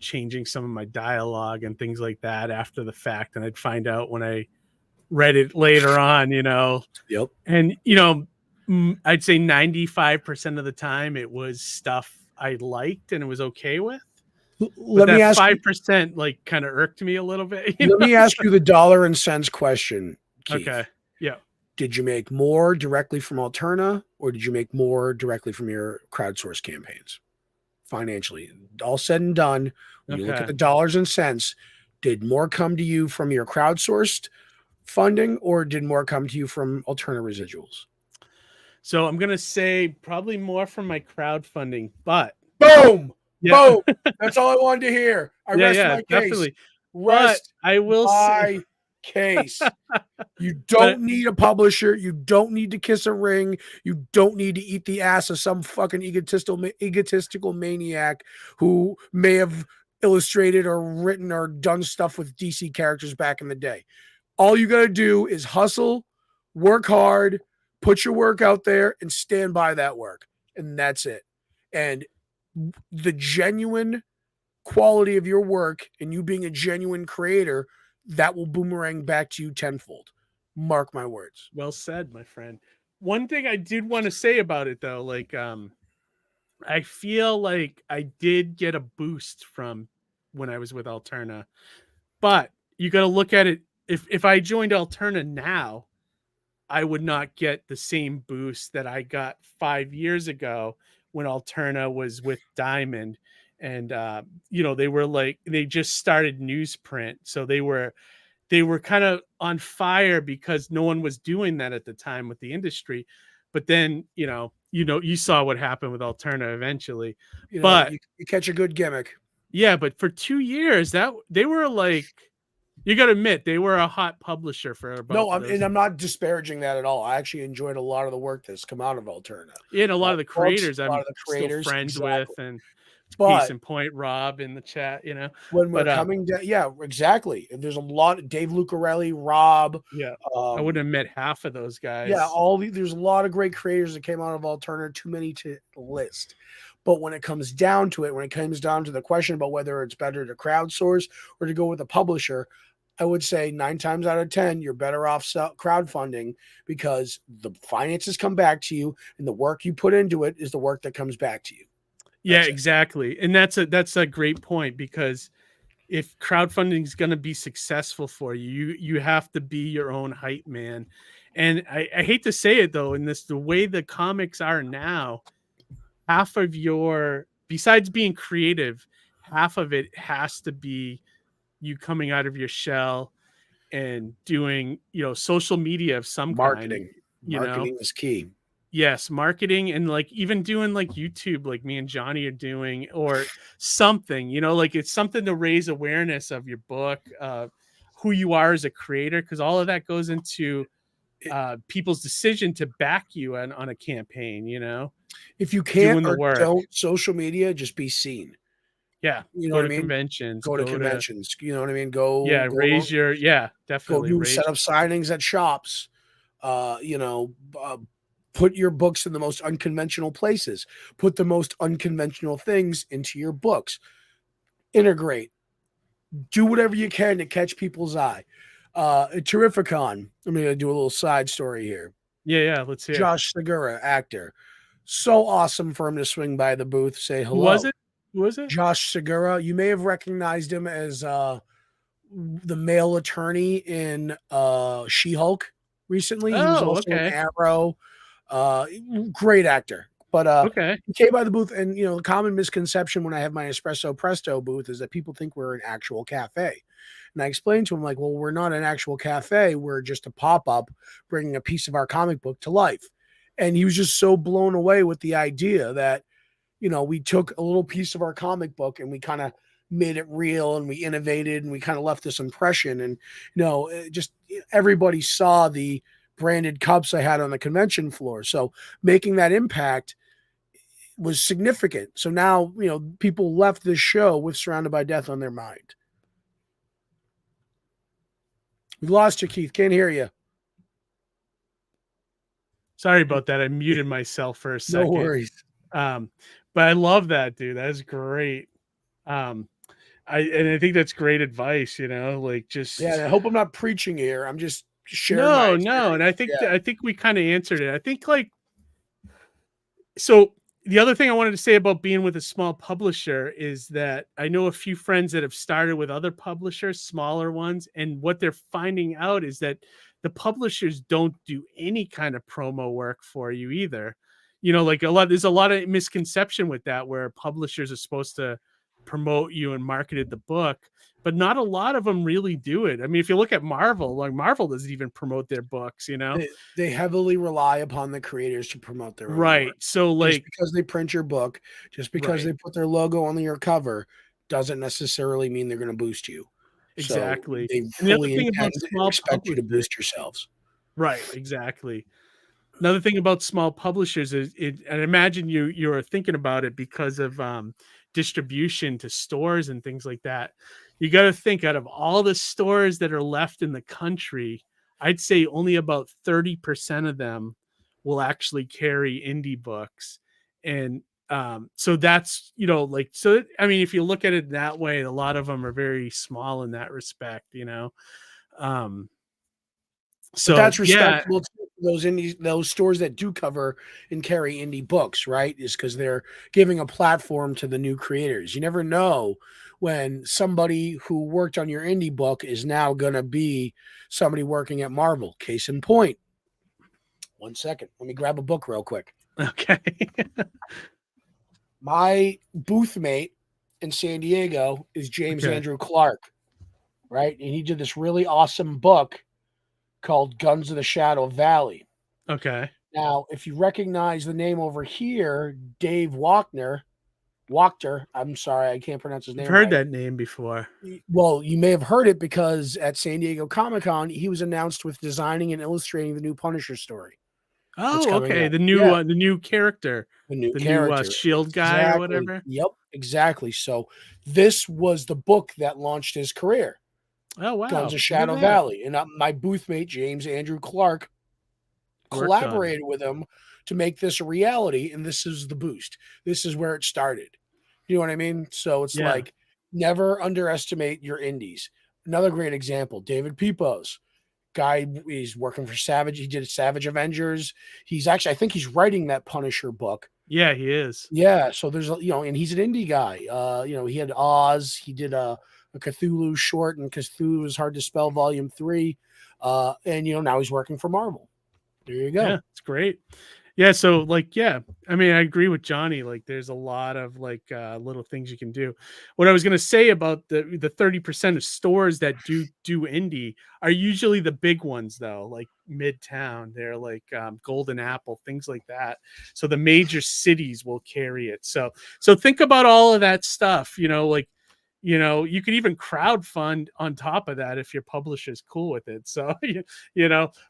Speaker 2: changing some of my dialogue and things like that after the fact, and I'd find out when I read it later on,
Speaker 1: yep.
Speaker 2: and I'd say 95% of the time it was stuff I liked and it was okay with, but
Speaker 1: Let me
Speaker 2: that
Speaker 1: ask you
Speaker 2: 5% like kind of irked me a little bit.
Speaker 1: let me ask you the dollar and cents question,
Speaker 2: Okay,
Speaker 1: Keith.
Speaker 2: yeah.
Speaker 1: Did you make more directly from Alterna, or did you make more directly from your crowdsource campaigns? Financially, all said and done, when you look at
Speaker 2: Okay.
Speaker 1: the dollars and cents, did more come to you from your crowdsourced funding, or did more come to you from Alterna residuals?
Speaker 2: So I'm gonna say probably more from my crowdfunding, but
Speaker 1: Boom!
Speaker 2: yeah,
Speaker 1: Boom! That's all I wanted to hear. I
Speaker 2: yeah,
Speaker 1: rest
Speaker 2: yeah,
Speaker 1: my case.
Speaker 2: definitely. But
Speaker 1: Rest
Speaker 2: I will say,
Speaker 1: my case. You
Speaker 2: but
Speaker 1: don't need a publisher. You don't need to kiss a ring. You don't need to eat the ass of some fucking egotistical maniac who may have illustrated or written or done stuff with DC characters back in the day. All you got to do is hustle, work hard, put your work out there, and stand by that work. And that's it. And the genuine quality of your work and you being a genuine creator, that will boomerang back to you tenfold. Mark my words.
Speaker 2: well said, my friend. One thing I did want to say about it though, like I feel like I did get a boost from when I was with Alterna, but you got to look at it. If I joined Alterna now, I would not get the same boost that I got 5 years ago when Alterna was with Diamond. And they just started newsprint. So they were kind of on fire because no one was doing that at the time with the industry. But then, you saw what happened with Alterna eventually. But
Speaker 1: You catch a good gimmick.
Speaker 2: yeah, but for 2 years that they were like, you got to admit they were a hot publisher for about
Speaker 1: No,
Speaker 2: those.
Speaker 1: I'm not disparaging that at all. I actually enjoyed a lot of the work that's come out of Alterna.
Speaker 2: And a
Speaker 1: A
Speaker 2: lot
Speaker 1: lot
Speaker 2: of the
Speaker 1: of books,
Speaker 2: creators
Speaker 1: a lot
Speaker 2: I'm
Speaker 1: of the
Speaker 2: still
Speaker 1: creators,
Speaker 2: friends with,
Speaker 1: exactly.
Speaker 2: and case
Speaker 1: But
Speaker 2: in point, Rob in the chat.
Speaker 1: when we're
Speaker 2: But
Speaker 1: coming down, yeah, exactly. There's a lot of Dave Lucarelli, Rob.
Speaker 2: yeah, I wouldn't have met half of those
Speaker 1: Yeah,
Speaker 2: guys.
Speaker 1: there's a lot of great creators that came out of Alterna, too many to list. But when it comes down to it, when it comes down to the question about whether it's better to crowdsource or to go with a publisher, I would say 9 times out of 10, you're better off crowdfunding because the finances come back to you and the work you put into it is the work that comes back to you.
Speaker 2: Yeah,
Speaker 1: That's it.
Speaker 2: exactly. And that's a great point, because if crowdfunding is going to be successful for you, you have to be your own hype man. And I hate to say it though, in the way the comics are now, half of your, besides being creative, half of it has to be you coming out of your shell and doing, social media of some kind,
Speaker 1: Marketing.
Speaker 2: you know.
Speaker 1: Marketing is key.
Speaker 2: Yes, marketing, and like even doing like YouTube, like me and Johnny are doing, or something, like it's something to raise awareness of your book, who you are as a creator, because all of that goes into people's decision to back you on a campaign,
Speaker 1: If you can't
Speaker 2: doing the
Speaker 1: or
Speaker 2: work.
Speaker 1: don't social media, just be seen.
Speaker 2: Yeah,
Speaker 1: You know
Speaker 2: go
Speaker 1: what I
Speaker 2: to
Speaker 1: mean?
Speaker 2: conventions,
Speaker 1: Go to conventions. You know what I mean? Go
Speaker 2: yeah, raise your, yeah,
Speaker 1: go
Speaker 2: definitely
Speaker 1: do set
Speaker 2: raise.
Speaker 1: up signings at shops. You know, put your books in the most unconventional places. Put the most unconventional things into your books. Integrate. Do whatever you can to catch people's eye. Terrificon. I'm going to do a little side story here.
Speaker 2: Yeah, let's hear.
Speaker 1: Josh Segura, actor. So awesome for him to swing by the booth, say
Speaker 2: Who was
Speaker 1: hello.
Speaker 2: it? Who was it?
Speaker 1: Josh Segura. You may have recognized him as the male attorney in She-Hulk recently. He was
Speaker 2: Oh,
Speaker 1: also in
Speaker 2: okay.
Speaker 1: Arrow. Great actor. But
Speaker 2: Okay.
Speaker 1: he came by the booth, and the common misconception when I have my Espresso Presto booth is that people think we're an actual cafe. And I explained to him, like, well, we're not an actual cafe. We're just a pop-up bringing a piece of our comic book to life. And he was just so blown away with the idea that, we took a little piece of our comic book and we kind of made it real and we innovated and we kind of left this impression. And, just everybody saw the branded cups I had on the convention floor. So making that impact was significant. So now, people left this show with Surrounded by Death on their mind. We lost you, Keith. Can't hear you.
Speaker 2: Sorry about that. I muted myself for a
Speaker 1: No
Speaker 2: second.
Speaker 1: worries.
Speaker 2: But I love that, dude. That is great. I think that's great advice, like just.
Speaker 1: Yeah, and I hope I'm not preaching here. I'm just sharing my
Speaker 2: No,
Speaker 1: experience.
Speaker 2: and I think
Speaker 1: Yeah.
Speaker 2: I think we kind of answered it. I think, like, so the other thing I wanted to say about being with a small publisher is that I know a few friends that have started with other publishers, smaller ones, and what they're finding out is that the publishers don't do any kind of promo work for you either. Like there's a lot of misconception with that, where publishers are supposed to promote you and marketed the book, but not a lot of them really do it. I mean, if you look at Marvel, like Marvel doesn't even promote their books,
Speaker 1: They heavily rely upon the creators to promote their own
Speaker 2: Right.
Speaker 1: work.
Speaker 2: So,
Speaker 1: Just
Speaker 2: like,
Speaker 1: because they print your book, just because
Speaker 2: right,
Speaker 1: they put their logo on your cover, doesn't necessarily mean they're going to boost you. So
Speaker 2: exactly.
Speaker 1: they
Speaker 2: And the other
Speaker 1: fully
Speaker 2: thing
Speaker 1: intend
Speaker 2: about
Speaker 1: and
Speaker 2: small
Speaker 1: expect you to
Speaker 2: publishers,
Speaker 1: boost yourselves.
Speaker 2: right, exactly. Another thing about small publishers is and imagine you're thinking about it because of distribution to stores and things like that. You got to think, out of all the stores that are left in the country, I'd say only about 30% of them will actually carry indie books. And so that's, like, so I mean, if you look at it that way, a lot of them are very small in that respect. um
Speaker 1: But
Speaker 2: so
Speaker 1: that's
Speaker 2: yeah.
Speaker 1: respectable to those stores that do cover and carry indie books, right? Is because they're giving a platform to the new creators. You never know when somebody who worked on your indie book is now going to be somebody working at Marvel. Case in point. 1 second. Let me grab a book real quick.
Speaker 2: Okay.
Speaker 1: My booth mate in San Diego is James
Speaker 2: Okay.
Speaker 1: Andrew Clark, right? And he did this really awesome book called Guns of the Shadow Valley.
Speaker 2: Okay.
Speaker 1: Now, if you recognize the name over here, Dave Wachter, I'm sorry, I can't pronounce his
Speaker 2: I've
Speaker 1: name
Speaker 2: heard
Speaker 1: right.
Speaker 2: that name before.
Speaker 1: Well, you may have heard it because at San Diego Comic-Con, he was announced with designing and illustrating the new Punisher story that's
Speaker 2: Oh,
Speaker 1: coming
Speaker 2: okay.
Speaker 1: up. Yeah,
Speaker 2: The new character,
Speaker 1: the new
Speaker 2: the new
Speaker 1: character.
Speaker 2: Shield guy or
Speaker 1: Exactly.
Speaker 2: whatever.
Speaker 1: Yep, exactly. So this was the book that launched his career,
Speaker 2: Oh,
Speaker 1: Guns
Speaker 2: wow.
Speaker 1: of
Speaker 2: Look at
Speaker 1: Shadow
Speaker 2: that.
Speaker 1: Valley. And my booth mate, James Andrew Clark,
Speaker 2: Worked on it.
Speaker 1: collaborated with him to make this a reality. And this is the boost. This is where it started. You know what I mean? So it's
Speaker 2: Yeah.
Speaker 1: like never underestimate your indies. Another great example, David Pepos. Guy, he's working for Savage. He did Savage Avengers. He's actually, I think he's writing that Punisher book.
Speaker 2: Yeah, he is.
Speaker 1: Yeah, so there's, and he's an indie guy. He had Oz. He did a Cthulhu short, and Cthulhu is hard to spell, Volume 3. And now he's working for Marvel. There you go.
Speaker 2: Yeah, it's great. Yeah, so like, yeah, I mean, I agree with Johnny. Like, there's a lot of like little things you can do. What I was gonna say about the 30% of stores that do indie are usually the big ones, though, like Midtown. They're like Golden Apple, things like that. So the major cities will carry it. So think about all of that stuff. Like, you could even crowdfund on top of that if your publisher's cool with it. So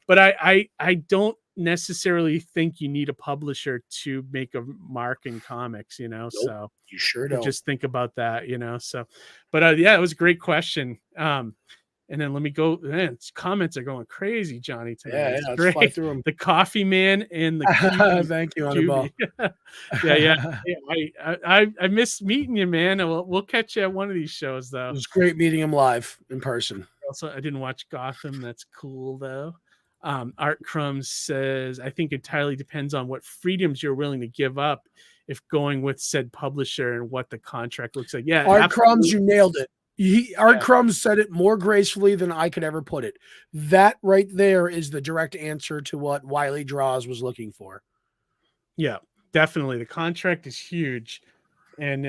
Speaker 2: but I don't necessarily think you need a publisher to make a mark in comics,
Speaker 1: Nope,
Speaker 2: so
Speaker 1: you sure don't.
Speaker 2: just think about that, so, but yeah, it was a great question. And then let me go. Man, comments are going crazy, Johnny, tonight.
Speaker 1: Yeah,
Speaker 2: It's
Speaker 1: let's
Speaker 2: great.
Speaker 1: fly through them.
Speaker 2: The Coffee Man and the
Speaker 1: Thank you, Annabelle.
Speaker 2: yeah. I miss meeting you, man. We'll catch you at one of these shows, though.
Speaker 1: It was great meeting him live in person.
Speaker 2: Also, I didn't watch Gotham. That's cool, though. Art Crumbs says, I think entirely depends on what freedoms you're willing to give up if going with said publisher and what the contract looks like. Yeah,
Speaker 1: Art Crumbs, you nailed it. Art Crumbs said it more gracefully than I could ever put it. That right there is the direct answer to what Wiley Draws was looking for.
Speaker 2: Yeah, definitely. The contract is huge. And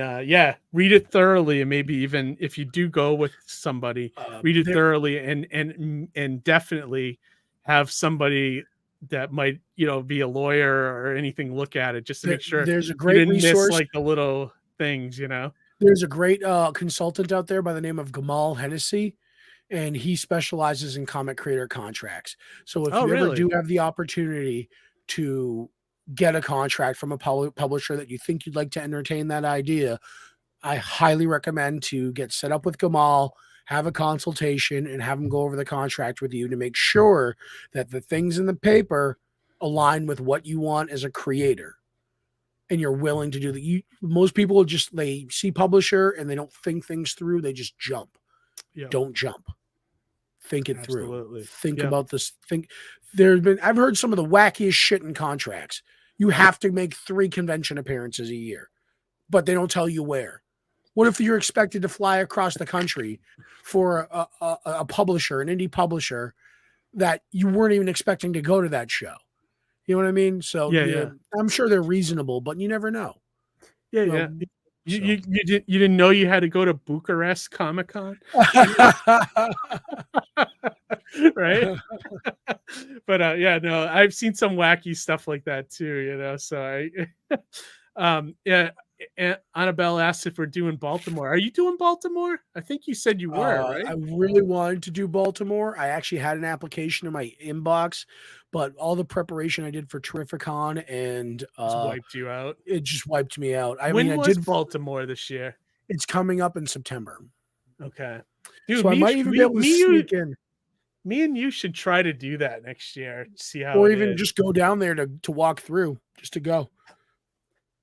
Speaker 2: read it thoroughly, and maybe even if you do go with somebody, read it thoroughly, and definitely have somebody that might be a lawyer or anything look at it just to make sure
Speaker 1: there's a great resource,
Speaker 2: miss like the little things.
Speaker 1: There's a great consultant out there by the name of Gamal Hennessy, and he specializes in comic creator contracts. So if you ever do have the opportunity to get a contract from a publisher that you think you'd like to entertain that idea, I highly recommend to get set up with Gamal, have a consultation, and have him go over the contract with you to make sure that the things in the paper align with what you want as a creator. And you're willing to do that. Most people they see publisher and they don't think things through. They just jump.
Speaker 2: Yeah.
Speaker 1: Don't jump. Think it
Speaker 2: Absolutely.
Speaker 1: through. Think about this. I've heard some of the wackiest shit in contracts. You have to make 3 convention appearances a year, but they don't tell you where. What if you're expected to fly across the country for a publisher, an indie publisher, that you weren't even expecting to go to that show? You know what I mean? So yeah, I'm sure they're reasonable, but you never know.
Speaker 2: Yeah. You didn't know you had to go to Bucharest Comic Con, right? But no, I've seen some wacky stuff like that too. So and Annabelle asked if we're doing Baltimore. Are you doing Baltimore? I think you said you were, right?
Speaker 1: I really wanted to do Baltimore. I actually had an application in my inbox, but all the preparation I did for Terrificon and
Speaker 2: wiped you out.
Speaker 1: It just wiped me out. I
Speaker 2: did Baltimore this year?
Speaker 1: It's coming up in September.
Speaker 2: Okay, dude.
Speaker 1: So I might even be able to sneak in.
Speaker 2: Me and you should try to do that next year. See how,
Speaker 1: or even just go down there to walk through, just to go.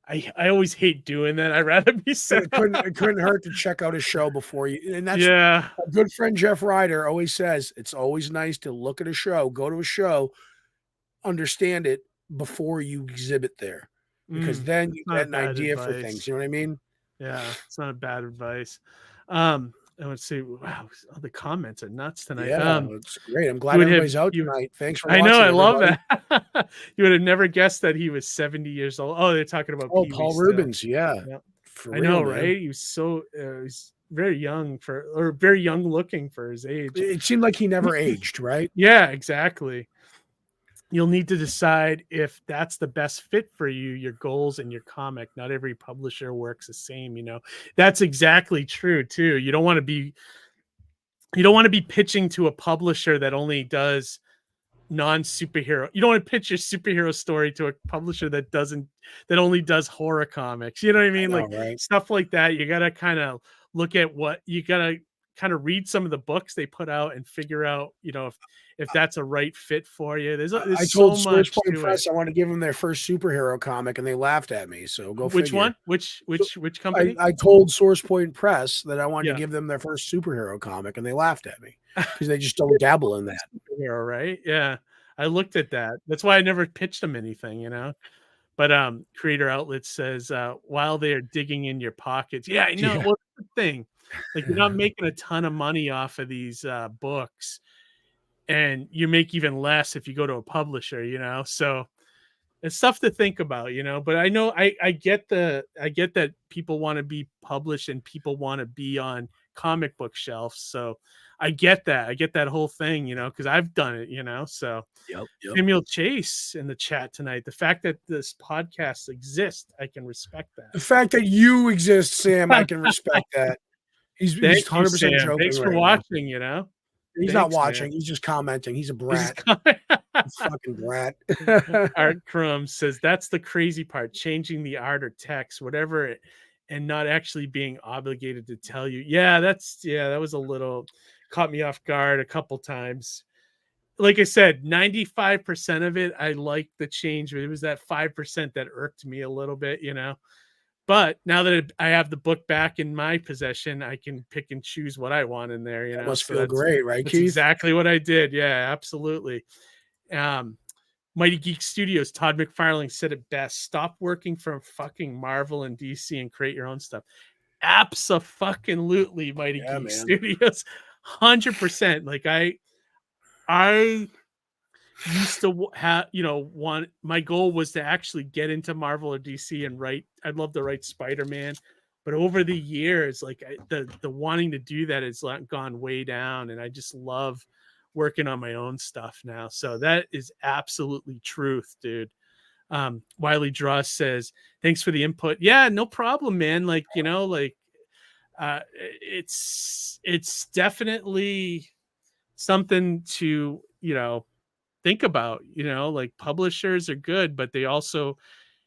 Speaker 2: I always hate doing that. I'd rather be set.
Speaker 1: It couldn't hurt to check out a show before you. And that's
Speaker 2: a
Speaker 1: good friend Jeff Ryder always says it's always nice to look at a show, go to a show, understand it before you exhibit there, because then you get an idea for things. You know what I mean?
Speaker 2: Yeah, it's not a bad advice. I would say, wow, the comments are nuts tonight.
Speaker 1: Yeah, it's great. I'm glad everybody's out tonight. Thanks for watching.
Speaker 2: I know, I love that. You would have never guessed that he was 70 years old. Oh, they're talking about
Speaker 1: Paul Rubens. Yeah.
Speaker 2: I know, right? He was so he's very young very young looking for his age.
Speaker 1: It seemed like he never aged, right?
Speaker 2: Yeah, exactly. You'll need to decide if that's the best fit for you, your goals and your comic. Not every publisher works the same, That's exactly true too. You don't want to be pitching to a publisher that only does non-superhero. You don't want to pitch your superhero story to a publisher that only does horror comics. You know what I mean?
Speaker 1: Right.
Speaker 2: Stuff like that. You got to kind of look at what you got to kind of read some of the books they put out and figure out, if that's a right fit for you. There's
Speaker 1: I
Speaker 2: so
Speaker 1: told Source
Speaker 2: much
Speaker 1: Point
Speaker 2: to it.
Speaker 1: Press I want to give them their first superhero comic, and they laughed at me. So go
Speaker 2: Which
Speaker 1: figure.
Speaker 2: one? Which company?
Speaker 1: I told Source Point Press that I wanted
Speaker 2: Yeah.
Speaker 1: to give them their first superhero comic, and they laughed at me because they just don't dabble in that.
Speaker 2: Superhero, right? Yeah. I looked at that. That's why I never pitched them anything, But Creator Outlet says, while they're digging in your pockets. Yeah, I know.
Speaker 1: Yeah.
Speaker 2: Well, that's the thing. Like, you're not making a ton of money off of these books, and you make even less if you go to a publisher, So it's stuff to think about, But I know I get that people want to be published and people want to be on comic book shelves. So I get that. I get that whole thing, because I've done it, So
Speaker 1: Yep.
Speaker 2: Samuel Chase in the chat tonight. The fact that this podcast exists, I can respect
Speaker 1: The
Speaker 2: that.
Speaker 1: fact that you exist, Sam, I can respect that. He's
Speaker 2: Thank you,
Speaker 1: 100%
Speaker 2: Sam.
Speaker 1: joking
Speaker 2: Thanks for
Speaker 1: right now.
Speaker 2: watching,
Speaker 1: He's not watching.
Speaker 2: Man.
Speaker 1: He's just commenting. He's a
Speaker 2: He's
Speaker 1: brat. Fucking brat.
Speaker 2: Art Crumb says that's the crazy part, changing the art or text, whatever, and not actually being obligated to tell you. Yeah, that was a little caught me off guard a couple times. Like I said, 95% of it, I liked the change, but it was that 5% that irked me a little bit, But now that I have the book back in my possession, I can pick and choose what I want in there,
Speaker 1: That must feel great, right,
Speaker 2: That's
Speaker 1: Keith?
Speaker 2: exactly what I did. Yeah, absolutely. Mighty Geek Studios, Todd McFarlane said it best. Stop working for fucking Marvel and DC and create your own stuff. Abso-fucking-lutely, Mighty Geek Studios. 100%. Like I used to have, my goal was to actually get into Marvel or DC and write. I'd love to write Spider-Man, but over the years, like the wanting to do that has gone way down, and I just love working on my own stuff now. So that is absolutely truth, dude. Wiley Dross says, thanks for the input. Yeah, no problem, man. Like, it's definitely something to, think about, like publishers are good, but they also,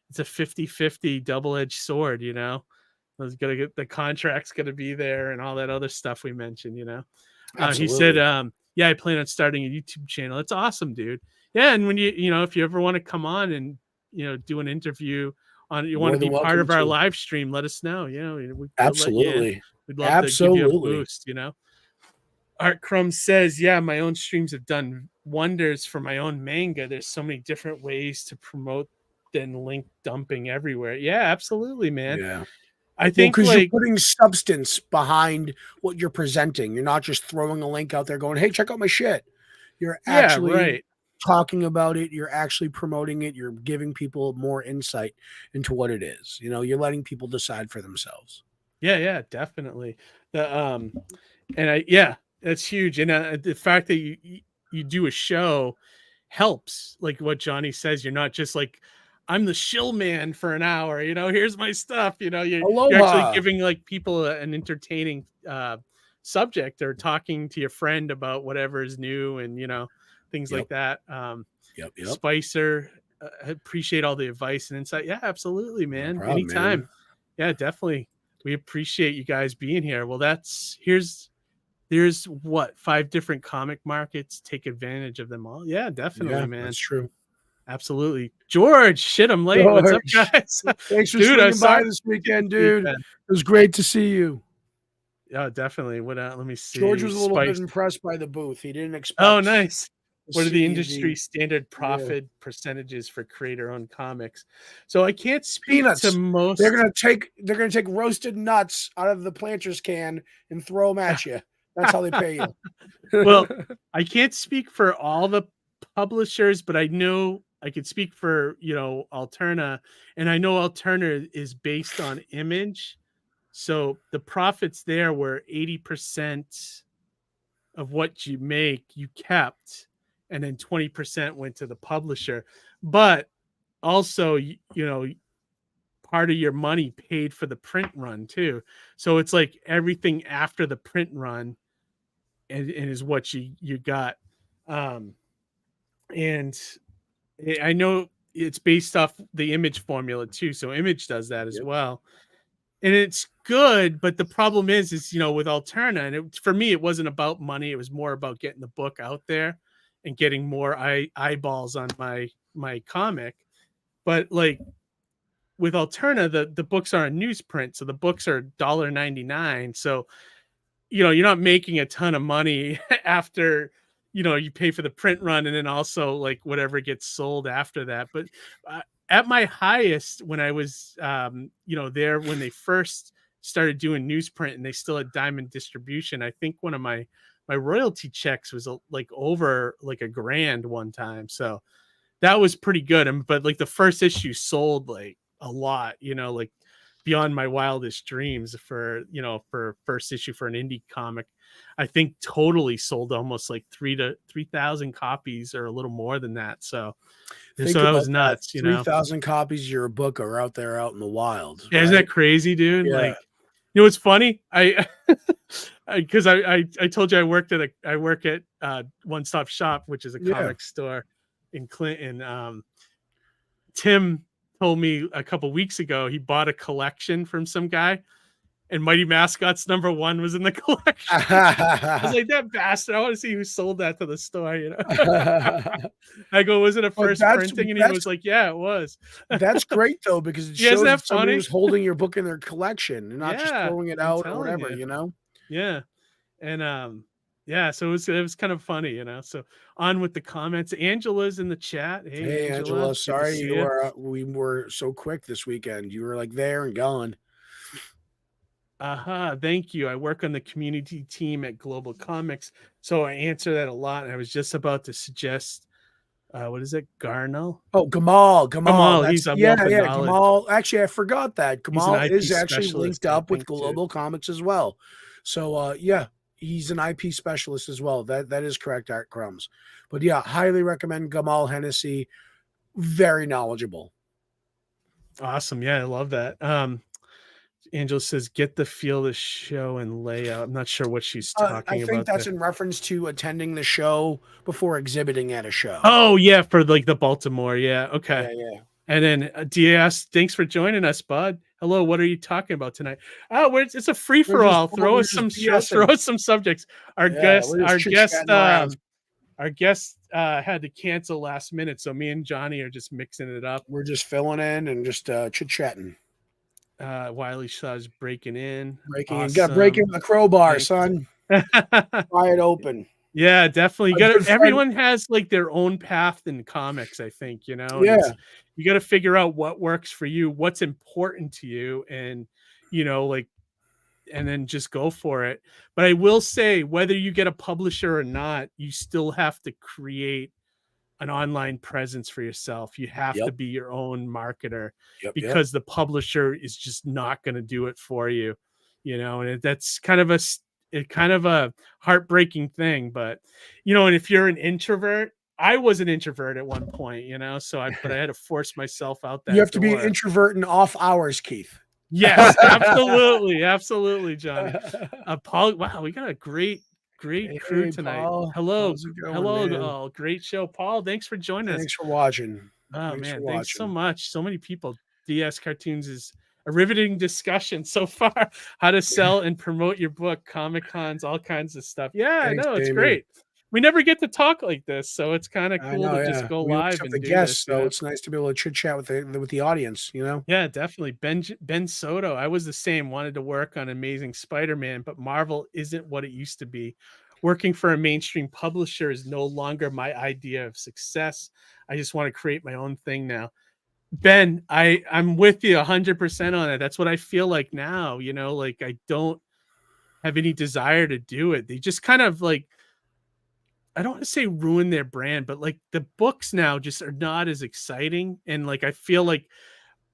Speaker 2: it's a 50-50 double-edged sword, There's gonna get the contract's gonna be there and all that other stuff we mentioned, He said, yeah, I plan on starting a YouTube channel. It's awesome, dude. Yeah, and when if you ever want to come on and do an interview on, you want to be part of our live stream, let us know.
Speaker 1: Absolutely.
Speaker 2: We'd love to give you a boost, Art Crumb says, yeah, my own streams have done wonders for my own manga. There's so many different ways to promote than link dumping everywhere. Yeah, absolutely, man.
Speaker 1: Yeah.
Speaker 2: I think
Speaker 1: because you're putting substance behind what you're presenting. You're not just throwing a link out there going, hey, check out my shit. You're actually talking about it. You're actually promoting it. You're giving people more insight into what it is. You're letting people decide for themselves.
Speaker 2: Yeah, definitely. That's huge. And the fact that you do a show helps. Like what Johnny says, you're not just like, I'm the shill man for an hour, here's my stuff, you're actually giving like people an entertaining subject, or talking to your friend about whatever is new and things like that. Spicer, appreciate all the advice and insight. Yeah, absolutely, man. No problem, anytime, man. Yeah, definitely. We appreciate you guys being here. Well, there's what, 5 different comic markets. Take advantage of them all. Yeah, definitely, man.
Speaker 1: That's true.
Speaker 2: Absolutely. George, shit, I'm late. What's up, guys?
Speaker 1: Thanks for swinging by this weekend, dude. It was great to see you.
Speaker 2: Yeah, definitely. Let me see.
Speaker 1: George was a little bit impressed by the booth. He didn't expect.
Speaker 2: Oh, nice. What are the industry standard profit percentages for creator-owned comics? So I can't speak to most.
Speaker 1: They're gonna take roasted nuts out of the planter's can and throw them at you. That's how they pay you.
Speaker 2: Well, I can't speak for all the publishers, but I know I could speak for, Alterna, and I know Alterna is based on Image. So the profits there were 80% of what you make, you kept, and then 20% went to the publisher. But also, part of your money paid for the print run too. So it's like everything after the print run and is what you got. And I know it's based off the Image formula too. So Image does that as well. and it's good, but the problem is with Alterna, and for me, it wasn't about money. It was more about getting the book out there and getting more eyeballs on my comic. But like with Alterna, the books are in newsprint, so the books are $1.99. So you're not making a ton of money after you pay for the print run, and then also like whatever gets sold after that. But at my highest, when I was there when they first started doing newsprint and they still had diamond distribution, I think one of my royalty checks was like over like $1,000 one time. So that was pretty good. But like the first issue sold like a lot, like beyond my wildest dreams for first issue for an indie comic. I think totally sold almost like 3,000 copies or a little more than that. So that was nuts.
Speaker 1: 3,000 copies of your book are out there out in the wild.
Speaker 2: Yeah, right? Isn't that crazy, dude?
Speaker 1: Yeah.
Speaker 2: Like, what's funny? Because I told you I work at One Stop Shop, which is a comic store in Clinton. Tim told me a couple weeks ago he bought a collection from some guy, and Mighty Mascots #1 was in the collection. I was like, that bastard! I want to see who sold that to the store. I go, was it a first printing? And he was like, yeah, it was.
Speaker 1: That's great though, because it shows that somebody was holding your book in their collection and not just throwing it out or whatever.
Speaker 2: Yeah, and yeah, so it was kind of funny, So on with the comments. Angela's in the chat.
Speaker 1: Hey Angela, sorry we were so quick this weekend. You were like there and gone.
Speaker 2: Thank you. I work on the community team at Global Comix, so I answer that a lot. I was just about to suggest, what is it, Garnell?
Speaker 1: Oh, Gamal.
Speaker 2: He's a
Speaker 1: Gamal. Actually, I forgot that Gamal is actually linked up with Global Comix as well. So yeah, he's an IP specialist as well. That is correct, Art Crumbs. But yeah, highly recommend Gamal Hennessy. Very knowledgeable.
Speaker 2: Awesome. Yeah, I love that. Angela says, get the feel of the show and layout. I'm not sure what she's talking about.
Speaker 1: I think that's in reference to attending the show before exhibiting at a show.
Speaker 2: Oh, yeah, for like the Baltimore. Yeah, okay.
Speaker 1: Yeah.
Speaker 2: And then DS, thanks for joining us, bud. Hello, what are you talking about tonight? Oh, it's a free for all. Throw us some subjects. Our guest had to cancel last minute, so me and Johnny are just mixing it up.
Speaker 1: We're just filling in and just chit-chatting.
Speaker 2: Wiley Shaw's breaking in.
Speaker 1: Awesome. Got to break in with a crowbar, son. Wide open.
Speaker 2: Yeah, definitely. Everyone has like their own path in comics, I think,
Speaker 1: Yeah.
Speaker 2: You got to figure out what works for you, what's important to you, and and then just go for it. But I will say, whether you get a publisher or not, you still have to create an online presence for yourself. You have to be your own marketer, because the publisher is just not going to do it for you, and that's kind of a heartbreaking thing. But and if you're an introvert, I was an introvert at one point, but I had to force myself out there.
Speaker 1: You have to be an introvert in off hours, Keith.
Speaker 2: Yes, absolutely, Johnny. Paul, wow, we got a great crew tonight.
Speaker 1: Paul.
Speaker 2: Hello, great show, Paul. Thanks for joining us.
Speaker 1: Thanks for watching.
Speaker 2: Thanks so much. So many people. DS Cartoons is a riveting discussion so far. How to sell and promote your book, Comic Cons, all kinds of stuff. Yeah,
Speaker 1: Thanks,
Speaker 2: I know, it's
Speaker 1: Damon.
Speaker 2: Great. We never get to talk like this, so it's kind of cool to just go live and do
Speaker 1: guests,
Speaker 2: this.
Speaker 1: So it's nice to be able to chit chat with the audience,
Speaker 2: Yeah, definitely. Ben Soto, I was the same. Wanted to work on Amazing Spider-Man, but Marvel isn't what it used to be. Working for a mainstream publisher is no longer my idea of success. I just want to create my own thing now. Ben, I'm with you 100% on it. That's what I feel like now. Like I don't have any desire to do it. They just kind of like, I don't want to say ruin their brand, but like the books now just are not as exciting. And like, I feel like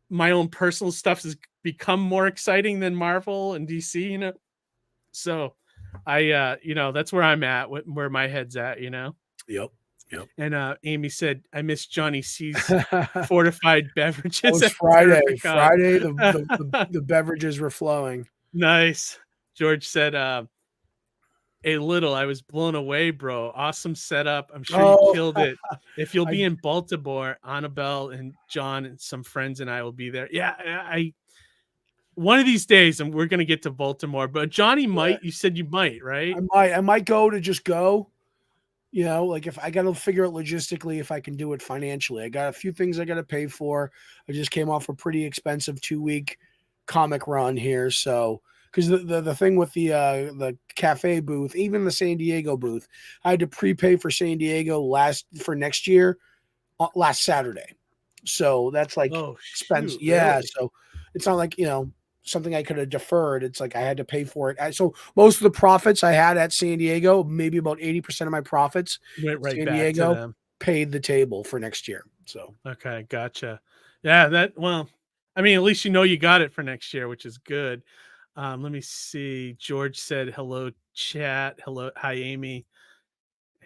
Speaker 2: my own personal stuff has become more exciting than Marvel and DC, So I, that's where I'm at, where my head's at,
Speaker 1: Yep.
Speaker 2: And Amy said, I miss Johnny C's fortified beverages.
Speaker 1: It was Friday. Friday, the beverages were flowing.
Speaker 2: Nice. George said, a little. I was blown away, bro. Awesome setup. I'm sure you killed it. If you'll be in Baltimore, Annabelle and John and some friends and I will be there. Yeah, one of these days, and we're gonna get to Baltimore. But Johnny might. You said you might, right?
Speaker 1: I might go to just go. You know, like if I got to figure out logistically if I can do it financially. I got a few things I got to pay for. I just came off a pretty expensive 2-week comic run here, so because the thing with the cafe booth, even the San Diego booth, I had to prepay for San Diego for next year last Saturday. So that's like expense.
Speaker 2: Shoot,
Speaker 1: Yeah.
Speaker 2: really?
Speaker 1: So it's not like, something I could have deferred. It's like I had to pay for it. So most of the profits I had at San Diego, maybe about 80% of my profits,
Speaker 2: Went right
Speaker 1: San
Speaker 2: back to
Speaker 1: Diego
Speaker 2: them.
Speaker 1: paid the table for next year. So
Speaker 2: Okay, gotcha. Yeah, well, I mean, at least you know you got it for next year, which is good. Let me see. George said hello, chat. Hello, hi, Amy.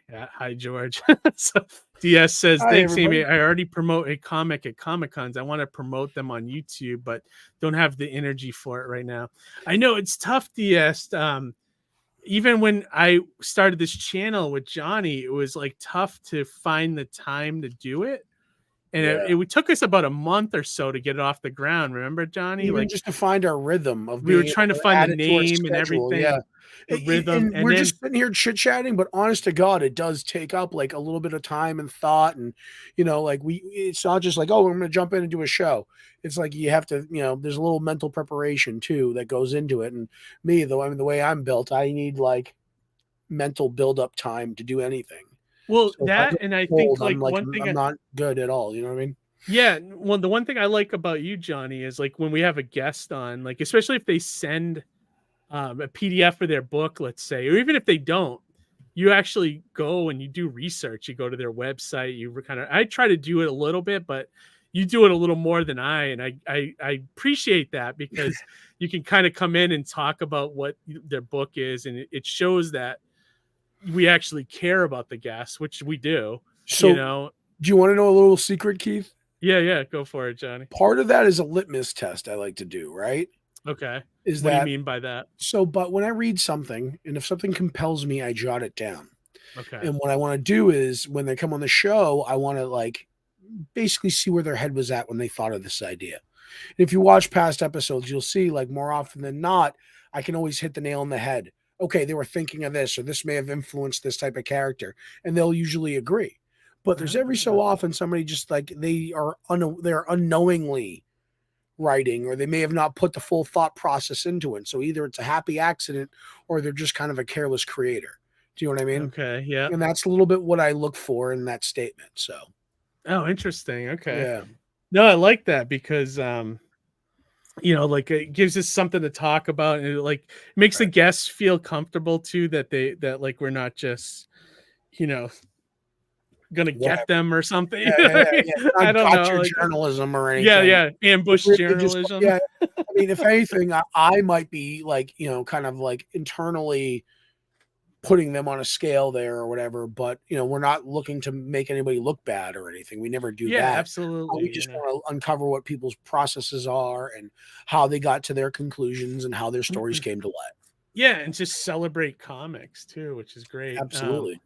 Speaker 2: Yeah, hi, George. So DS says,
Speaker 1: hi
Speaker 2: thanks,
Speaker 1: everybody.
Speaker 2: Amy. I already promote a comic at Comic Cons. I want to promote them on YouTube, but don't have the energy for it right now. I know it's tough, DS. Even when I started this channel with Johnny, it was like tough to find the time to do it. And
Speaker 1: Yeah.
Speaker 2: it took us about a month or so to get it off the ground. Remember, Johnny?
Speaker 1: Even
Speaker 2: Like
Speaker 1: just to find our rhythm of
Speaker 2: we were
Speaker 1: being
Speaker 2: trying to
Speaker 1: able to
Speaker 2: find the
Speaker 1: add it to our
Speaker 2: name and
Speaker 1: schedule. Yeah.
Speaker 2: everything, the rhythm,
Speaker 1: And
Speaker 2: and
Speaker 1: we're
Speaker 2: then
Speaker 1: just sitting here chit chatting, but honest to God, it does take up like a little bit of time and thought. And, like it's not just like, oh, I'm going to jump in and do a show. It's like you have to, there's a little mental preparation too that goes into it. And me, though, I mean, the way I'm built, I need like mental build up time to do anything.
Speaker 2: well,
Speaker 1: So if I
Speaker 2: that
Speaker 1: get
Speaker 2: and I think
Speaker 1: cold,
Speaker 2: like one
Speaker 1: I'm
Speaker 2: thing
Speaker 1: not good at all. You know what I mean?
Speaker 2: yeah, well, the one thing I like about you, Johnny, is like when we have a guest on, like especially if they send a PDF for their book, let's say, or even if they don't, you actually go and you do research. You go to their website. I try to do it a little bit, but you do it a little more than and I appreciate that because you can kind of come in and talk about what their book is, and it shows that we actually care about the guests, which we do.
Speaker 1: So, do you want to know a little secret, Keith?
Speaker 2: Yeah, go for it, Johnny.
Speaker 1: Part of that is a litmus test I like to do, right?
Speaker 2: Okay.
Speaker 1: Is
Speaker 2: What do you
Speaker 1: that
Speaker 2: mean by that?
Speaker 1: so? But when I read something, and if something compels me, I jot it down.
Speaker 2: Okay.
Speaker 1: And what I want to do is when they come on the show, I want to like basically see where their head was at when they thought of this idea. And if you watch past episodes, you'll see like more often than not, I can always hit the nail on the head. Okay, they were thinking of this, or this may have influenced this type of character, and they'll usually agree. But there's every so often somebody just like they're unknowingly writing, or they may have not put the full thought process into it. So either it's a happy accident or they're just kind of a careless creator. Do you know what I mean?
Speaker 2: Okay. Yeah.
Speaker 1: And that's a little bit what I look for in that statement. So,
Speaker 2: oh, interesting. Okay.
Speaker 1: yeah.
Speaker 2: No, I like that because like it gives us something to talk about, and it like makes the guests feel comfortable too, that like we're not just gonna get them or something. I don't know, like,
Speaker 1: journalism or anything.
Speaker 2: yeah, ambush
Speaker 1: Really
Speaker 2: journalism.
Speaker 1: I mean, if anything, I might be like, kind of like internally putting them on a scale there or whatever, but we're not looking to make anybody look bad or anything. We never do that.
Speaker 2: Absolutely.
Speaker 1: We just want to uncover what people's processes are and how they got to their conclusions and how their stories came to life.
Speaker 2: Yeah, and just celebrate comics too, which is great.
Speaker 1: Absolutely.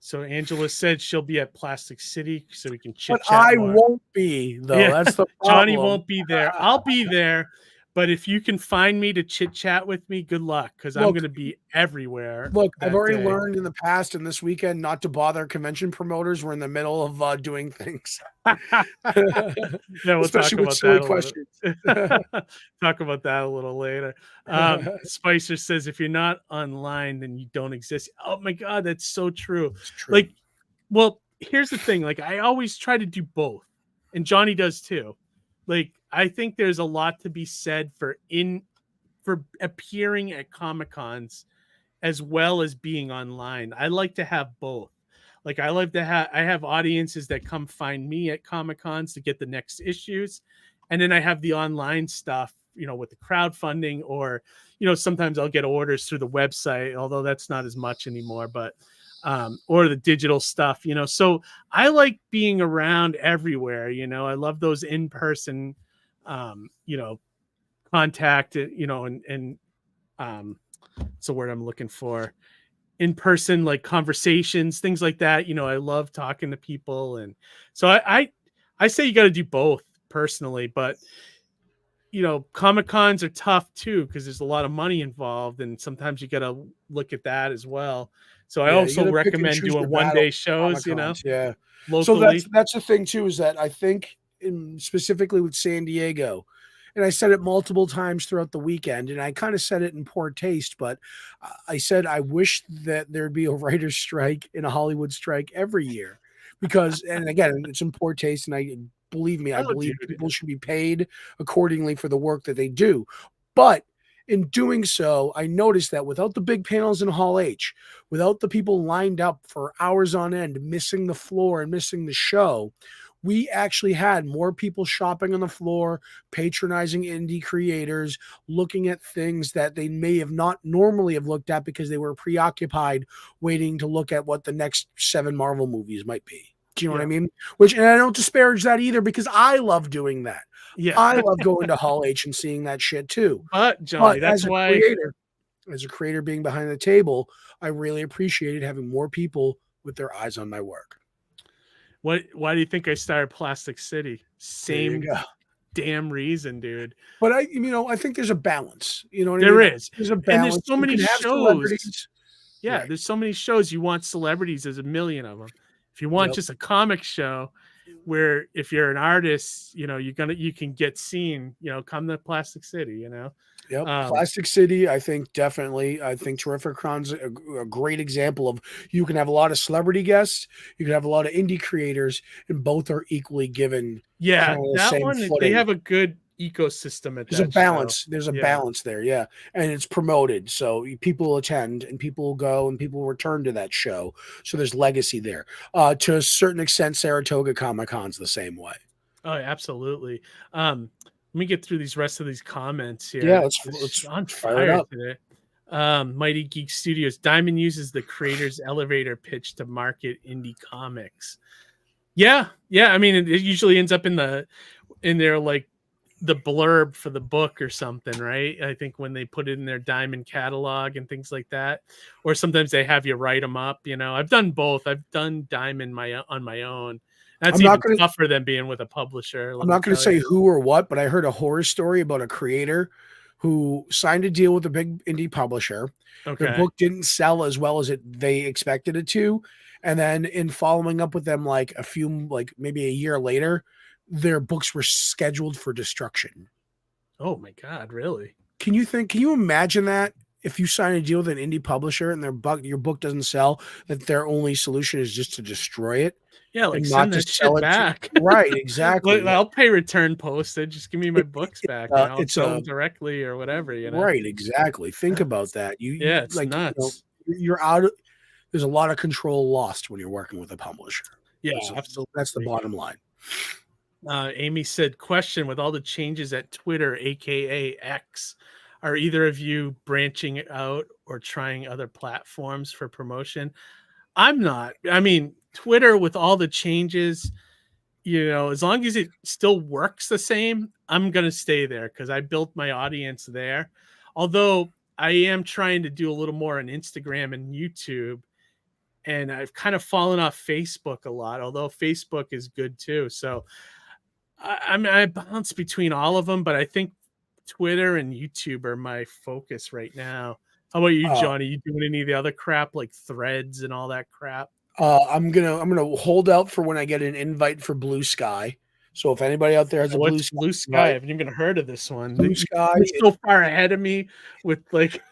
Speaker 2: So Angela said she'll be at Plastic City, so we can chit
Speaker 1: But
Speaker 2: chat.
Speaker 1: I won't be though.
Speaker 2: Yeah.
Speaker 1: That's the problem.
Speaker 2: Johnny won't be there. I'll be there. But if you can find me to chit chat with me, good luck, because I'm going to be everywhere.
Speaker 1: Look, I've already learned in the past and this weekend not to bother convention promoters. We're in the middle of doing things.
Speaker 2: We'll
Speaker 1: especially with silly questions.
Speaker 2: Talk about that a little later. Spicer says, if you're not online, then you don't exist. Oh my God, that's so true. Like, well, here's the thing. Like, I always try to do both, and Johnny does too. Like, I think there's a lot to be said for appearing at Comic Cons as well as being online. I like to have both. Like, I have audiences that come find me at Comic Cons to get the next issues. And then I have the online stuff, with the crowdfunding, or, sometimes I'll get orders through the website, although that's not as much anymore, but or the digital stuff, so I like being around everywhere. I love those in-person contact, and it's the word I'm looking for, in person, like conversations, things like that. I love talking to people. And so I say you got to do both personally, but Comic Cons are tough too because there's a lot of money involved, and sometimes you got to look at that as well. So I
Speaker 1: Yeah, you
Speaker 2: also
Speaker 1: gotta pick and
Speaker 2: recommend
Speaker 1: choose your
Speaker 2: doing
Speaker 1: battles
Speaker 2: one-day
Speaker 1: at
Speaker 2: shows,
Speaker 1: Comic-Cons, yeah. So
Speaker 2: locally.
Speaker 1: that's the thing too, is that I think specifically with San Diego, and I said it multiple times throughout the weekend, and I kind of said it in poor taste, but I said I wish that there'd be a writer's strike and a Hollywood strike every year because, and again, it's in poor taste, and believe me, I
Speaker 2: Oh,
Speaker 1: believe
Speaker 2: dude.
Speaker 1: people should be paid accordingly for the work that they do. But in doing so, I noticed that without the big panels in Hall H, without the people lined up for hours on end, missing the floor and missing the show, we actually had more people shopping on the floor, patronizing indie creators, looking at things that they may have not normally have looked at because they were preoccupied waiting to look at what the next 7 Marvel movies might be. Do you know what I mean? And I don't disparage that either because I love doing that.
Speaker 2: Yeah.
Speaker 1: I love going to Hall H and seeing that shit too.
Speaker 2: But Johnny,
Speaker 1: But
Speaker 2: that's why
Speaker 1: as a creator being behind the table, I really appreciated having more people with their eyes on my work.
Speaker 2: why do you think I started Plastic City?
Speaker 1: There you
Speaker 2: Same
Speaker 1: go.
Speaker 2: damn reason, dude.
Speaker 1: But I think there's a balance. You know what I
Speaker 2: There
Speaker 1: mean?
Speaker 2: is.
Speaker 1: There's a
Speaker 2: And there's
Speaker 1: balance.
Speaker 2: so
Speaker 1: You
Speaker 2: many
Speaker 1: can have
Speaker 2: shows.
Speaker 1: celebrities.
Speaker 2: Yeah,
Speaker 1: Right.
Speaker 2: there's so many shows. You want celebrities, there's a million of them. If you want just a comic show where if you're an artist, you can get seen, come to Plastic City,
Speaker 1: Yep. Plastic City, I think definitely. I think Terrific Con's a great example of you can have a lot of celebrity guests, you can have a lot of indie creators, and both are equally given
Speaker 2: Yeah,
Speaker 1: kind of the
Speaker 2: that
Speaker 1: same
Speaker 2: one, they
Speaker 1: footing.
Speaker 2: have a good ecosystem at
Speaker 1: There's a
Speaker 2: that show.
Speaker 1: balance. There's a
Speaker 2: Yeah.
Speaker 1: balance there, yeah, and it's promoted, so people attend and people go and people return to that show. So there's legacy there. To a certain extent, Saratoga Comic Con's the same way.
Speaker 2: Oh, absolutely. Let me get through these rest of these comments here.
Speaker 1: Yeah,
Speaker 2: It's
Speaker 1: let's
Speaker 2: on
Speaker 1: fire it
Speaker 2: fire
Speaker 1: up.
Speaker 2: today. Mighty Geek Studios. Diamond uses the creator's elevator pitch to market indie comics. Yeah. I mean, it usually ends up in their like the blurb for the book or something, right? I think when they put it in their Diamond catalog and things like that, or sometimes they have you write them up. I've done both. I've done Diamond on my own. That's even tougher than being with a publisher.
Speaker 1: I'm not going to say who or what, but I heard a horror story about a creator who signed a deal with a big indie publisher.
Speaker 2: Okay.
Speaker 1: Their book didn't sell as well as they expected it to. And then in following up with them maybe a year later, their books were scheduled for destruction.
Speaker 2: Oh my God, really?
Speaker 1: Can you imagine that? If you sign a deal with an indie publisher and your book doesn't sell, that their only solution is just to destroy it.
Speaker 2: Yeah, like send that shit back.
Speaker 1: Right, exactly.
Speaker 2: I'll pay return postage. Just give me my books back. I'll sell them directly or whatever.
Speaker 1: Right, exactly. Think about that.
Speaker 2: It's nuts.
Speaker 1: You're out of. There's a lot of control lost when you're working with a publisher.
Speaker 2: Yeah, absolutely.
Speaker 1: That's the bottom line.
Speaker 2: Amy said, question, with all the changes at Twitter, aka X, are either of you branching out or trying other platforms for promotion? I'm not. I mean, Twitter with all the changes, as long as it still works the same, I'm going to stay there because I built my audience there. Although I am trying to do a little more on Instagram and YouTube, and I've kind of fallen off Facebook a lot, although Facebook is good too. So I bounce between all of them, but I think Twitter and YouTube are my focus right now. How about you, Johnny? You doing any of the other crap like Threads and all that crap?
Speaker 1: I'm gonna hold out for when I get an invite for Blue Sky. So if anybody out there has a Blue
Speaker 2: Sky, I haven't even heard of this one.
Speaker 1: Blue Sky
Speaker 2: is so far ahead of me with like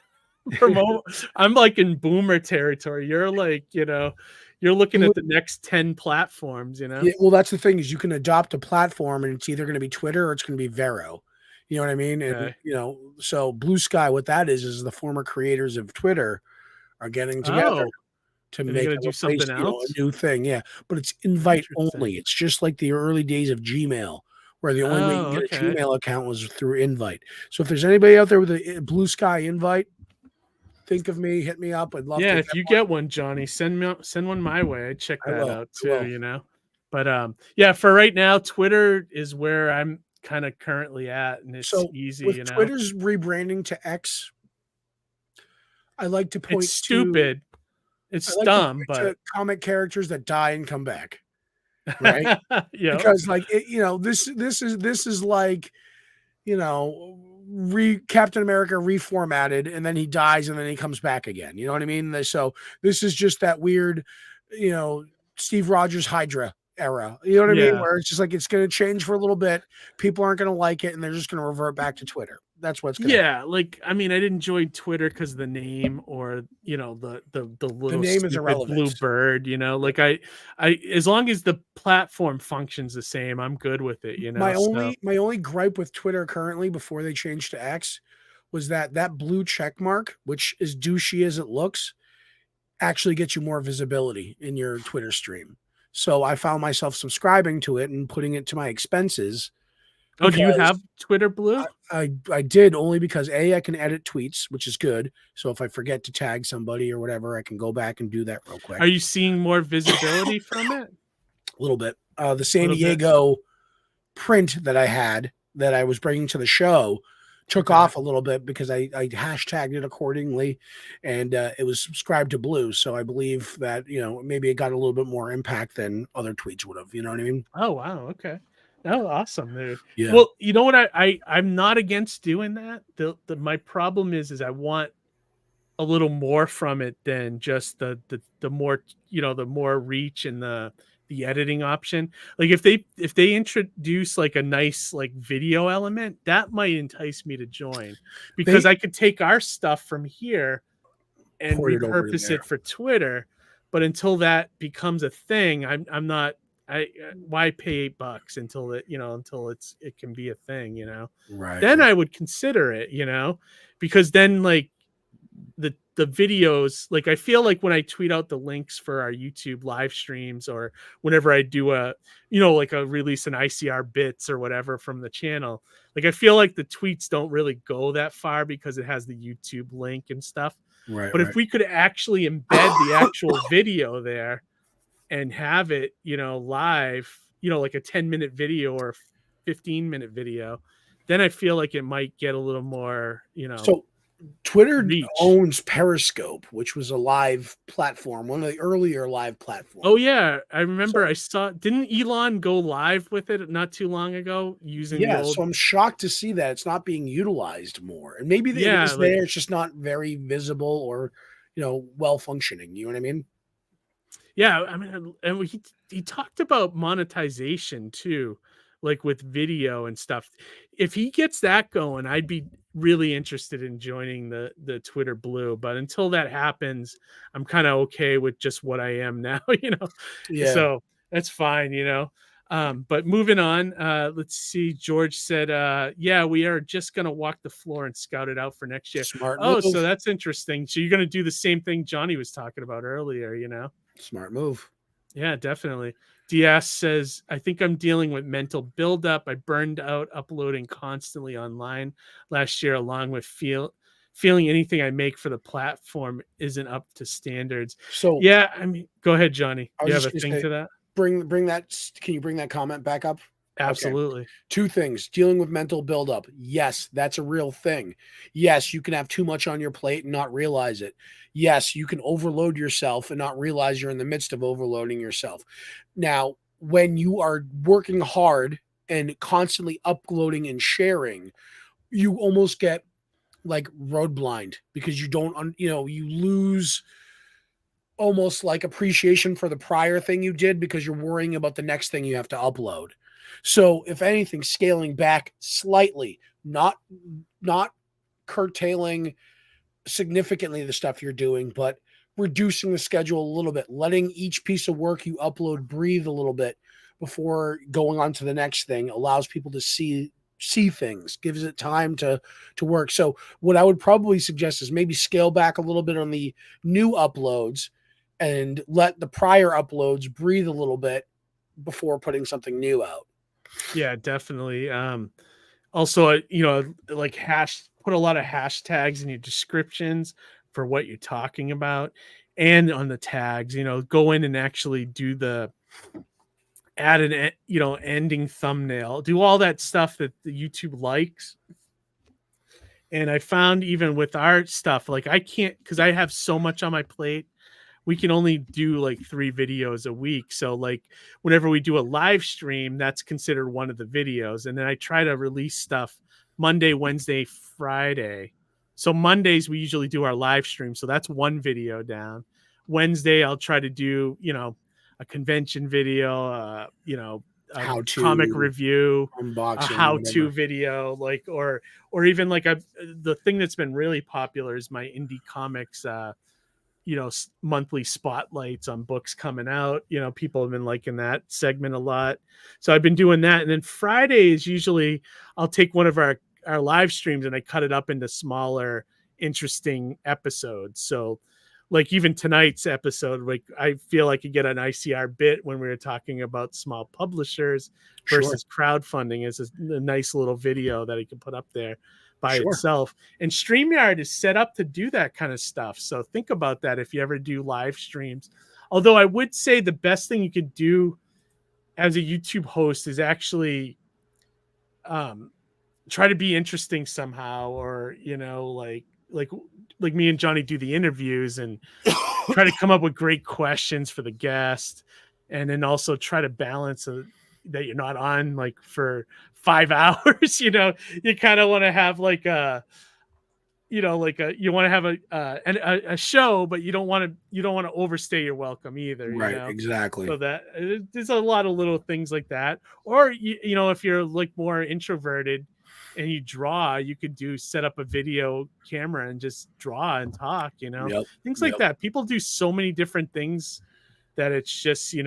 Speaker 2: promote. I'm like in boomer territory. You're like, you're looking at the next 10 platforms,
Speaker 1: Yeah, well, that's the thing is you can adopt a platform and it's either going to be Twitter or it's going to be Vero. You know what I mean? And, so Blue Sky, what that is the former creators of Twitter are getting together to make
Speaker 2: something else?
Speaker 1: A new thing. Yeah. But it's invite only. It's just like the early days of Gmail, where the only way you get a Gmail account was through invite. So if there's anybody out there with a Blue Sky invite, think of me, hit me up. I'd love to.
Speaker 2: Yeah, if you get one, Johnny, send one my way. I'd check that out too, But for right now, Twitter is where I'm kind of currently at, and it's easy,
Speaker 1: with Twitter's rebranding to X, I like to point
Speaker 2: it's stupid. It's dumb, but
Speaker 1: comic characters that die and come back. Right?
Speaker 2: Yeah.
Speaker 1: Because this is like Captain America reformatted, and then he dies, and then he comes back again. You know what I mean? So this is just that weird, Steve Rogers Hydra era. You know what I mean?
Speaker 2: Yeah.
Speaker 1: Where it's just like it's going to change for a little bit. People aren't going to like it, and they're just going to revert back to Twitter. That's what's going to happen.
Speaker 2: Yeah, like I mean, I didn't join Twitter because of the name or the little
Speaker 1: name is
Speaker 2: stupid blue
Speaker 1: irrelevant.
Speaker 2: bird, like I as long as the platform functions the same, I'm good with it,
Speaker 1: My
Speaker 2: So
Speaker 1: only gripe with Twitter currently before they changed to X was that blue check mark, which is douchey as it looks, actually gets you more visibility in your Twitter stream. So I found myself subscribing to it and putting it to my expenses.
Speaker 2: Oh, do you
Speaker 1: Because
Speaker 2: have Twitter Blue?
Speaker 1: I did, only because I can edit tweets, which is good. So if I forget to tag somebody or whatever, I can go back and do that real quick.
Speaker 2: Are you seeing more visibility from it?
Speaker 1: A little bit. The San
Speaker 2: Little bit.
Speaker 1: Diego print that I had that I was bringing to the show took off a little bit because I hashtagged it accordingly, and it was subscribed to Blue. So I believe that maybe it got a little bit more impact than other tweets would have. You know what I mean?
Speaker 2: Oh wow, okay. Oh, awesome, dude.
Speaker 1: Yeah.
Speaker 2: Well, you know what? I'm not against doing that. My problem is I want a little more from it than just the more the more reach and the editing option. Like if they introduce like a nice like video element, that might entice me to join, because I could take our stuff from here and repurpose it for Twitter. But until that becomes a thing, I'm not. Why pay $8 until it until it can be a thing,
Speaker 1: Right.
Speaker 2: Then I would consider it, because then like the videos, like I feel like when I tweet out the links for our YouTube live streams, or whenever I do like a release an ICR bits or whatever from the channel, like I feel like the tweets don't really go that far because it has the YouTube link and stuff.
Speaker 1: Right.
Speaker 2: But if we could actually embed the actual video there and have it, live, like a 10-minute video or 15-minute video, then I feel like it might get a little more,
Speaker 1: So Twitter
Speaker 2: reach.
Speaker 1: owns Periscope, which was a live platform, one of the earlier live platforms.
Speaker 2: Oh yeah, I remember. Didn't Elon go live with it not too long ago using the old?
Speaker 1: So I'm shocked to see that it's not being utilized more, and maybe it is there. It's just not very visible or well functioning. You know what I mean?
Speaker 2: Yeah, I mean, and he talked about monetization too, like with video and stuff. If he gets that going, I'd be really interested in joining the Twitter Blue. But until that happens, I'm kind of okay with just what I am now,
Speaker 1: Yeah.
Speaker 2: So that's fine, But moving on, let's see. George said, yeah, we are just going to walk the floor and scout it out for next year.
Speaker 1: Smart move.
Speaker 2: So that's interesting. So you're going to do the same thing Johnny was talking about earlier,
Speaker 1: Smart move.
Speaker 2: Yeah, definitely. Diaz says, I think I'm dealing with mental buildup. I burned out uploading constantly online last year, along with feeling anything I make for the platform isn't up to standards. So yeah, I mean, go ahead, Johnny. You have a thing to that?
Speaker 1: Bring that. Can you bring that comment back up?
Speaker 2: Absolutely.
Speaker 1: Okay. Two things: dealing with mental buildup. Yes, that's a real thing. Yes, you can have too much on your plate and not realize it. Yes, you can overload yourself and not realize you're in the midst of overloading yourself. Now, when you are working hard and constantly uploading and sharing, you almost get like road blind because you don't, you lose almost like appreciation for the prior thing you did because you're worrying about the next thing you have to upload. So if anything, scaling back slightly, not curtailing significantly the stuff you're doing, but reducing the schedule a little bit, letting each piece of work you upload breathe a little bit before going on to the next thing allows people to see things, gives it time to work. So what I would probably suggest is maybe scale back a little bit on the new uploads and let the prior uploads breathe a little bit before putting something new out.
Speaker 2: Yeah, definitely. Also, like put a lot of hashtags in your descriptions for what you're talking about, and on the tags, go in and actually do the add an ending thumbnail, do all that stuff that the YouTube likes. And I found even with our stuff, like I can't, because I have so much on my plate, we can only do like 3 videos a week. So like whenever we do a live stream, that's considered one of the videos. And then I try to release stuff Monday, Wednesday, Friday. So Mondays we usually do our live stream. So that's one video down. Wednesday I'll try to do, a convention video, a
Speaker 1: How to
Speaker 2: comic review, a
Speaker 1: unboxing,
Speaker 2: how-to
Speaker 1: whatever.
Speaker 2: video, or even the thing that's been really popular is my indie comics monthly spotlights on books coming out. People have been liking that segment a lot, so I've been doing that. And then Friday is usually I'll take one of our live streams and I cut it up into smaller interesting episodes. So like even tonight's episode, like I feel like you get an ICR bit when we were talking about small publishers versus crowdfunding is a nice little video that you can put up there by itself. And StreamYard is set up to do that kind of stuff. So think about that if you ever do live streams. Although I would say the best thing you could do as a YouTube host is actually try to be interesting somehow, or like me and Johnny do the interviews and try to come up with great questions for the guest, and then also try to balance that you're not on like for 5 hours. You kind of want to have you want to have a show, but you don't want to overstay your welcome either.
Speaker 1: Right, exactly.
Speaker 2: So that there's a lot of little things like that. Or if you're like more introverted and you draw, you could set up a video camera and just draw and talk. Things like that. People do so many different things that it's just you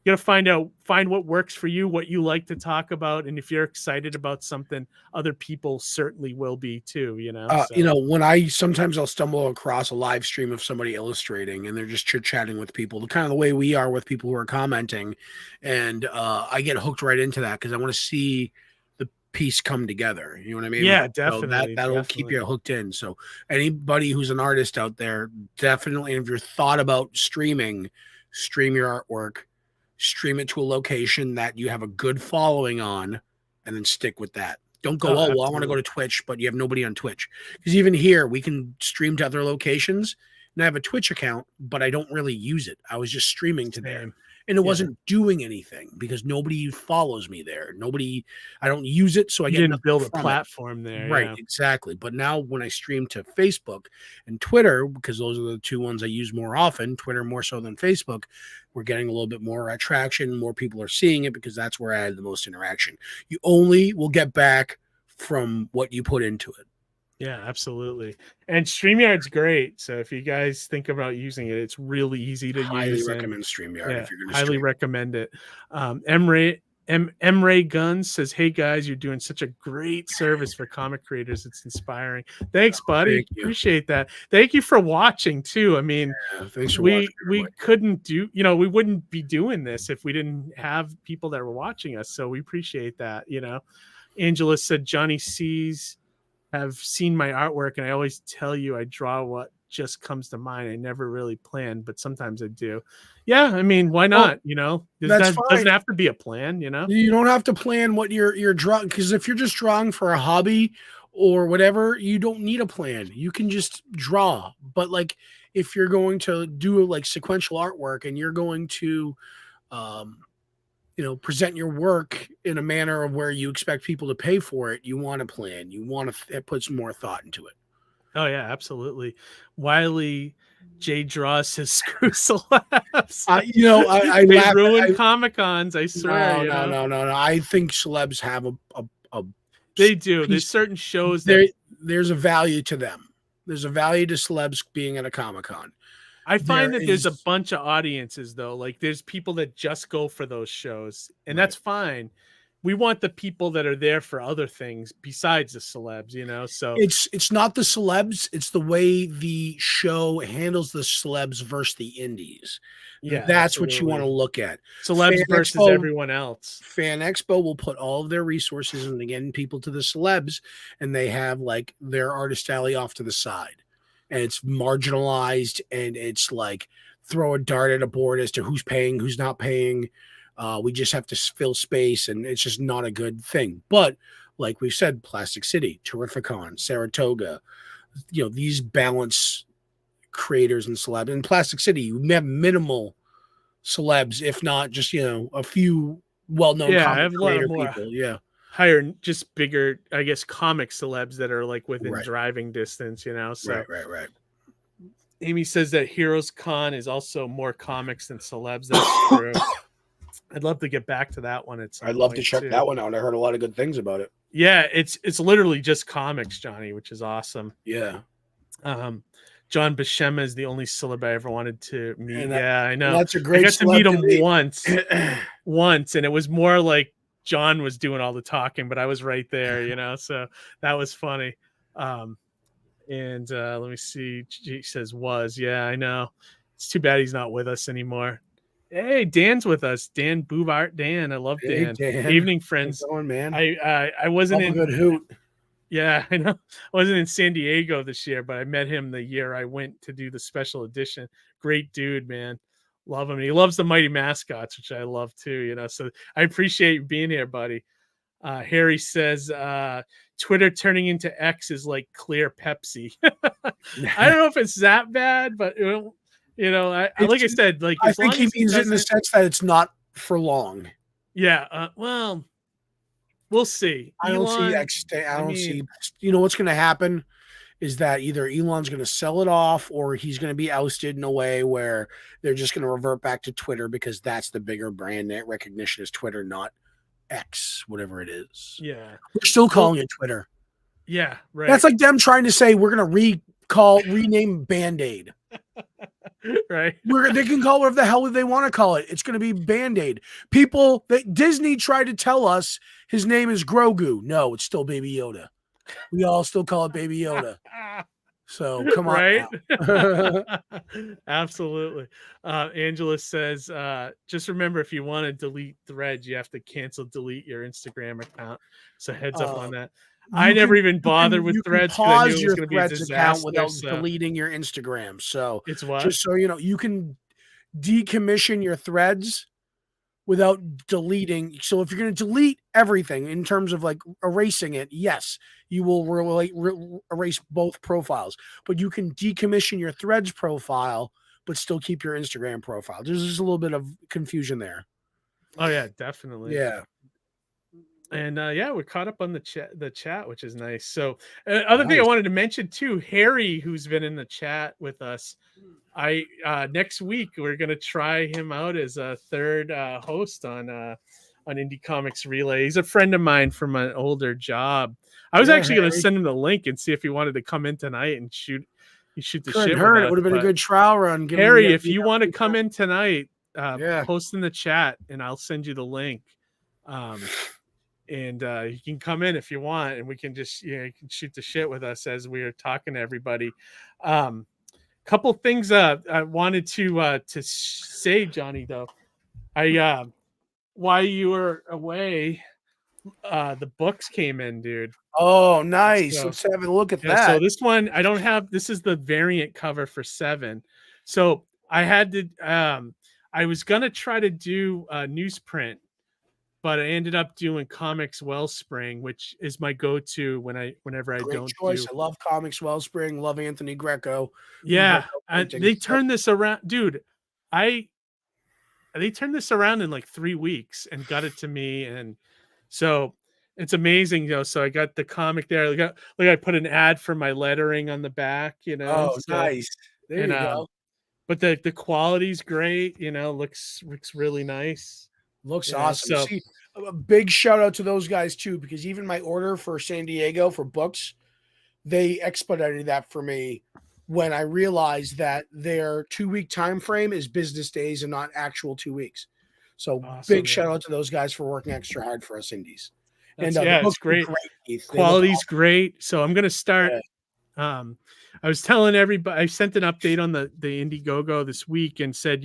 Speaker 2: got to find what works for you, what you like to talk about. And if you're excited about something, other people certainly will be too,
Speaker 1: when sometimes I'll stumble across a live stream of somebody illustrating and they're just chit chatting with people, the kind of the way we are with people who are commenting. And I get hooked right into that because I want to see the piece come together. You know what I mean?
Speaker 2: Yeah, definitely.
Speaker 1: So that'll keep you hooked in. So anybody who's an artist out there, definitely, if you're thought about stream your artwork, stream it to a location that you have a good following on, and then stick with that. Don't go, I want to go to Twitch, but you have nobody on Twitch. Because even here, we can stream to other locations, and I have a Twitch account, but I don't really use it. I was just streaming to there. And it wasn't doing anything because nobody follows me there. I don't use it. So I
Speaker 2: didn't build a platform there.
Speaker 1: Right, exactly. But now when I stream to Facebook and Twitter, because those are the two ones I use more often, Twitter more so than Facebook, we're getting a little bit more attraction. More people are seeing it because that's where I had the most interaction. You only will get back from what you put into it.
Speaker 2: Yeah, absolutely. And StreamYard's great. So if you guys think about using it, it's really easy to use.
Speaker 1: Highly recommend StreamYard if you're going to
Speaker 2: highly recommend it. M-Ray Guns says, hey guys, you're doing such a great service for comic creators. It's inspiring. Thanks, buddy. Appreciate that. Thank you for watching too. I mean,
Speaker 1: thanks for watching,
Speaker 2: we couldn't do, we wouldn't be doing this if we didn't have people that were watching us. So we appreciate that. Angela said, Johnny C's have seen my artwork, and I always tell you I draw what just comes to mind. I never really plan, but sometimes I do. Yeah, I mean, why not? That doesn't have to be a plan. You
Speaker 1: don't have to plan what you're drawing, because if you're just drawing for a hobby or whatever, you don't need a plan. You can just draw. But like if you're going to do like sequential artwork and you're going to present your work in a manner of where you expect people to pay for it, you want to plan. You want to put some more thought into it.
Speaker 2: Oh yeah, absolutely. Wiley J draws says screw celebs.
Speaker 1: I
Speaker 2: they ruin Comic-Cons. I swear.
Speaker 1: No. I think celebs have a
Speaker 2: they do. There's certain shows
Speaker 1: there's a value to them. There's a value to celebs being at a Comic-Con.
Speaker 2: I find that there's a bunch of audiences though. Like there's people that just go for those shows, and that's fine. We want the people that are there for other things besides the celebs, so
Speaker 1: it's not the celebs, it's the way the show handles the celebs versus the indies.
Speaker 2: Yeah,
Speaker 1: that's what you want to look at.
Speaker 2: Celebs versus everyone else.
Speaker 1: Fan Expo will put all of their resources and again people to the celebs, and they have like their artist alley off to the side. And it's marginalized, and it's like throw a dart at a board as to who's paying, who's not paying. We just have to fill space, and it's just not a good thing. But like we said, Plastic City, Terrificon, Saratoga, these balance creators and celebs. In Plastic City, you have minimal celebs, if not just a few well-known
Speaker 2: I have a lot more
Speaker 1: people. Yeah.
Speaker 2: hire just bigger, I guess, comic celebs that are like within
Speaker 1: Right.
Speaker 2: driving distance, So
Speaker 1: Right.
Speaker 2: Amy says that Heroes Con is also more comics than celebs. That's true. I'd love to get back to that one at some
Speaker 1: I'd
Speaker 2: point
Speaker 1: love to check
Speaker 2: too.
Speaker 1: that one out. I heard a lot of good things about it.
Speaker 2: Yeah, it's literally just comics, Johnny, which is awesome.
Speaker 1: Yeah.
Speaker 2: John Buscema is the only celeb I ever wanted to meet.
Speaker 1: And
Speaker 2: Yeah, I know.
Speaker 1: that's a great
Speaker 2: I got to meet him
Speaker 1: meet.
Speaker 2: once, and it was more like John was doing all the talking, but I was right there, so that was funny. And let me see. He says yeah, I know. It's too bad he's not with us anymore. Hey, Dan's with us. Dan Bouvart. Dan, I love Dan.
Speaker 1: Dan.
Speaker 2: Evening, friends.
Speaker 1: How's it going, man?
Speaker 2: I wasn't
Speaker 1: Love
Speaker 2: in
Speaker 1: a good hoot.
Speaker 2: Yeah, I know. I wasn't in San Diego this year, but I met him the year I went to do the special edition. Great dude, man. Love him. And he loves the Mighty Mascots, which I love too, So I appreciate you being here, buddy. Harry says Twitter turning into X is like clear Pepsi. I don't know if it's that bad, but like I said, like
Speaker 1: I think he means it in the sense that it's not for long.
Speaker 2: Yeah. Well, we'll see.
Speaker 1: I don't see X. I don't see. What's going to happen is that either Elon's going to sell it off or he's going to be ousted in a way where they're just going to revert back to Twitter because that's the bigger brand recognition is Twitter, not X, whatever it is.
Speaker 2: Yeah.
Speaker 1: We're still calling it Twitter.
Speaker 2: Yeah, right.
Speaker 1: That's like them trying to say we're going to rename Band-Aid.
Speaker 2: Right.
Speaker 1: They can call it whatever the hell they want to call it. It's going to be Band-Aid. People that Disney tried to tell us his name is Grogu. No, it's still Baby Yoda. We all still call it Baby Yoda. So come on.
Speaker 2: Right. Absolutely. Angela says, just remember, if you want to delete Threads, you have to delete your Instagram account. So heads up on that. I never even bothered with Threads.
Speaker 1: Pause your Threads account without deleting your Instagram. So
Speaker 2: it's what?
Speaker 1: Just so you know, you can decommission your Threads without deleting. So if you're going to delete everything in terms of like erasing it, yes, you will erase both profiles. But you can decommission your Threads profile, but still keep your Instagram profile. There's just a little bit of confusion there.
Speaker 2: Oh yeah, definitely.
Speaker 1: Yeah.
Speaker 2: And we're caught up on the chat, which is nice. So other thing I wanted to mention too, Harry, who's been in the chat with us, next week we're gonna try him out as a third host on Indie Comics Relay. He's a friend of mine from an older job. I was actually gonna send him the link and see if he wanted to come in tonight and shoot the shit.
Speaker 1: It would have been a good trial run.
Speaker 2: Harry, if you want to come in tonight, post in the chat and I'll send you the link. And you can come in if you want, and we can just you can shoot the shit with us as we are talking to everybody. Couple things I wanted to say, Johnny. Though, while you were away, the books came in, dude.
Speaker 1: Oh, nice! So, let's have a look at that.
Speaker 2: So this one I don't have. This is the variant cover for 7. So I had to. I was gonna try to do newsprint, but I ended up doing Comics Wellspring, which is my go-to whenever I don't
Speaker 1: choice. I love Comics Wellspring. Love Anthony Greco.
Speaker 2: Yeah, and they turned this around, dude. They turned this around in like 3 weeks and got it to me, and so it's amazing, So I got the comic there. I put an ad for my lettering on the back,
Speaker 1: Oh, nice. There you go.
Speaker 2: But the quality's great, looks really nice.
Speaker 1: Looks awesome. So, see, a big shout out to those guys too, because even my order for San Diego for books, they expedited that for me when I realized that their 2-week time frame is business days and not actual 2 weeks. So big shout out to those guys for working extra hard for us indies.
Speaker 2: And it's great. Quality's great. So I'm gonna start. I was telling everybody, I sent an update on the Indiegogo this week and said,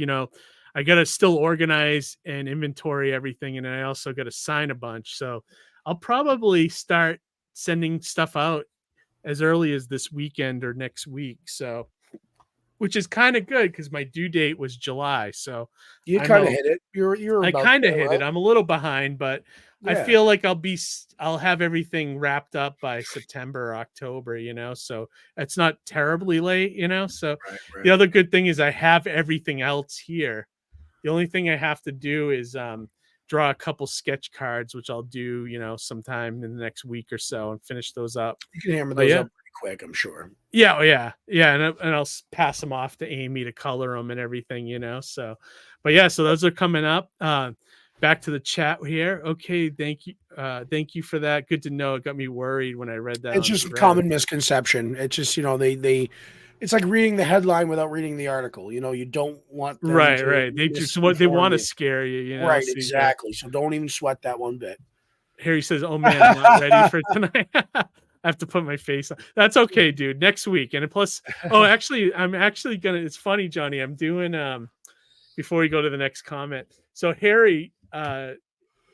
Speaker 2: I got to still organize and inventory everything. And I also got to sign a bunch. So I'll probably start sending stuff out as early as this weekend or next week. So, which is kind of good because my due date was July. So
Speaker 1: you kind of hit it.
Speaker 2: I kind of hit it. I'm a little behind, but I feel like I'll have everything wrapped up by September or October, so it's not terribly late, so right. The other good thing is I have everything else here. The only thing I have to do is draw a couple sketch cards, which I'll do, you know, sometime in the next week or so and finish those up.
Speaker 1: You can hammer
Speaker 2: But
Speaker 1: those
Speaker 2: yeah.
Speaker 1: up pretty quick, I'm sure.
Speaker 2: Yeah, and I'll pass them off to Amy to color them and everything, you know. So, but yeah, so those are coming up. Back to the chat here. Okay, thank you for that. Good to know. It got me worried when I read that.
Speaker 1: It's just a common misconception. It's just, you know, they it's like reading the headline without reading the article. You know, you don't want them
Speaker 2: right.
Speaker 1: to
Speaker 2: They just what they
Speaker 1: misinform
Speaker 2: want to
Speaker 1: you.
Speaker 2: scare you, you know.
Speaker 1: Right,
Speaker 2: So,
Speaker 1: exactly. So don't even sweat that one bit.
Speaker 2: Harry says, "Oh man, I'm not ready for tonight." I have to put my face on. That's okay, dude. Next week, and plus, actually, I'm actually gonna. It's funny, Johnny. I'm doing before we go to the next comment. So Harry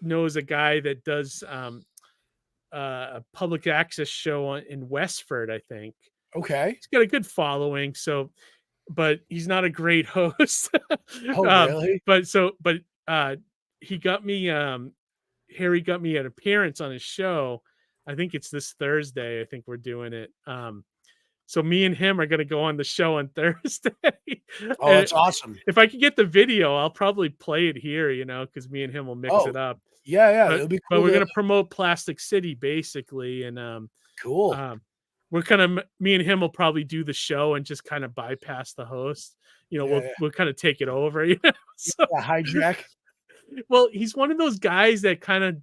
Speaker 2: knows a guy that does a public access show in Westford, I think.
Speaker 1: Okay.
Speaker 2: He's got a good following, so but he's not a great host.
Speaker 1: Oh, really?
Speaker 2: But he got me Harry got me an appearance on his show. I think it's this Thursday. I think we're doing it. So me and him are going to go on the show on Thursday.
Speaker 1: Oh, that's awesome.
Speaker 2: If I could get the video, I'll probably play it here, you know, because me and him will mix it up.
Speaker 1: Yeah, it'll be cool.
Speaker 2: But we're going to promote Plastic City basically, and
Speaker 1: cool.
Speaker 2: We're kind of me and him will probably do the show and just kind of bypass the host. You know, we'll kind of take it over. You know? So,
Speaker 1: hijack.
Speaker 2: Well, he's one of those guys that kind of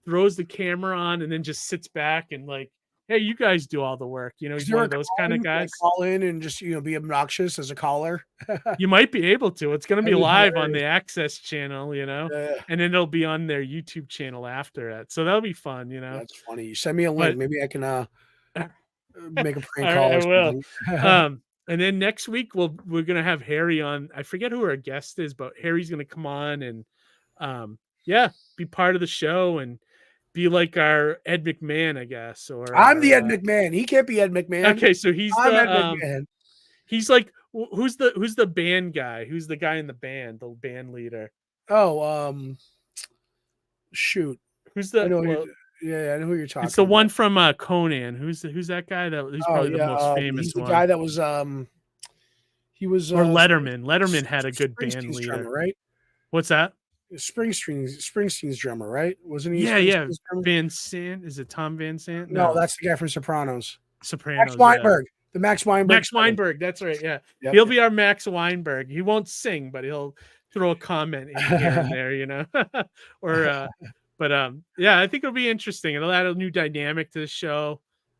Speaker 2: throws the camera on and then just sits back and like, hey, you guys do all the work. You know, he's one of those kind of guys.
Speaker 1: Call in and just, you know, be obnoxious as a caller.
Speaker 2: You might be able to. It's going to be live on the Access channel, you know, and then it'll be on their YouTube channel after that. So that'll be fun, you know.
Speaker 1: That's funny. You send me a link. Maybe I can make a prank call.
Speaker 2: I will. And then next week we're gonna have Harry on. I forget who our guest is, but Harry's gonna come on and be part of the show and be like our Ed McMahon, I guess. Or
Speaker 1: I'm the Ed McMahon. He can't be Ed McMahon.
Speaker 2: Okay, so he's
Speaker 1: Ed McMahon.
Speaker 2: He's like who's the band guy? Who's the guy in the band leader?
Speaker 1: Oh, shoot.
Speaker 2: Who's the?
Speaker 1: I know who you're talking.
Speaker 2: It's the one from Conan. Who's that guy? Who's probably the most famous
Speaker 1: he's the
Speaker 2: one.
Speaker 1: guy that was he was
Speaker 2: or Letterman. Letterman had a good band leader,
Speaker 1: drummer, right?
Speaker 2: What's that?
Speaker 1: Springsteen's drummer, right? Wasn't he?
Speaker 2: Yeah. Van Sant. Is it Tom Van Sant?
Speaker 1: No, that's the guy from Sopranos.
Speaker 2: Sopranos.
Speaker 1: Max Weinberg. The Max Weinberg.
Speaker 2: Max Weinberg. That's right. Yeah, he'll be our Max Weinberg. He won't sing, but he'll throw a comment in here and there, you know, or. But I think it'll be interesting. It'll add a new dynamic to the show,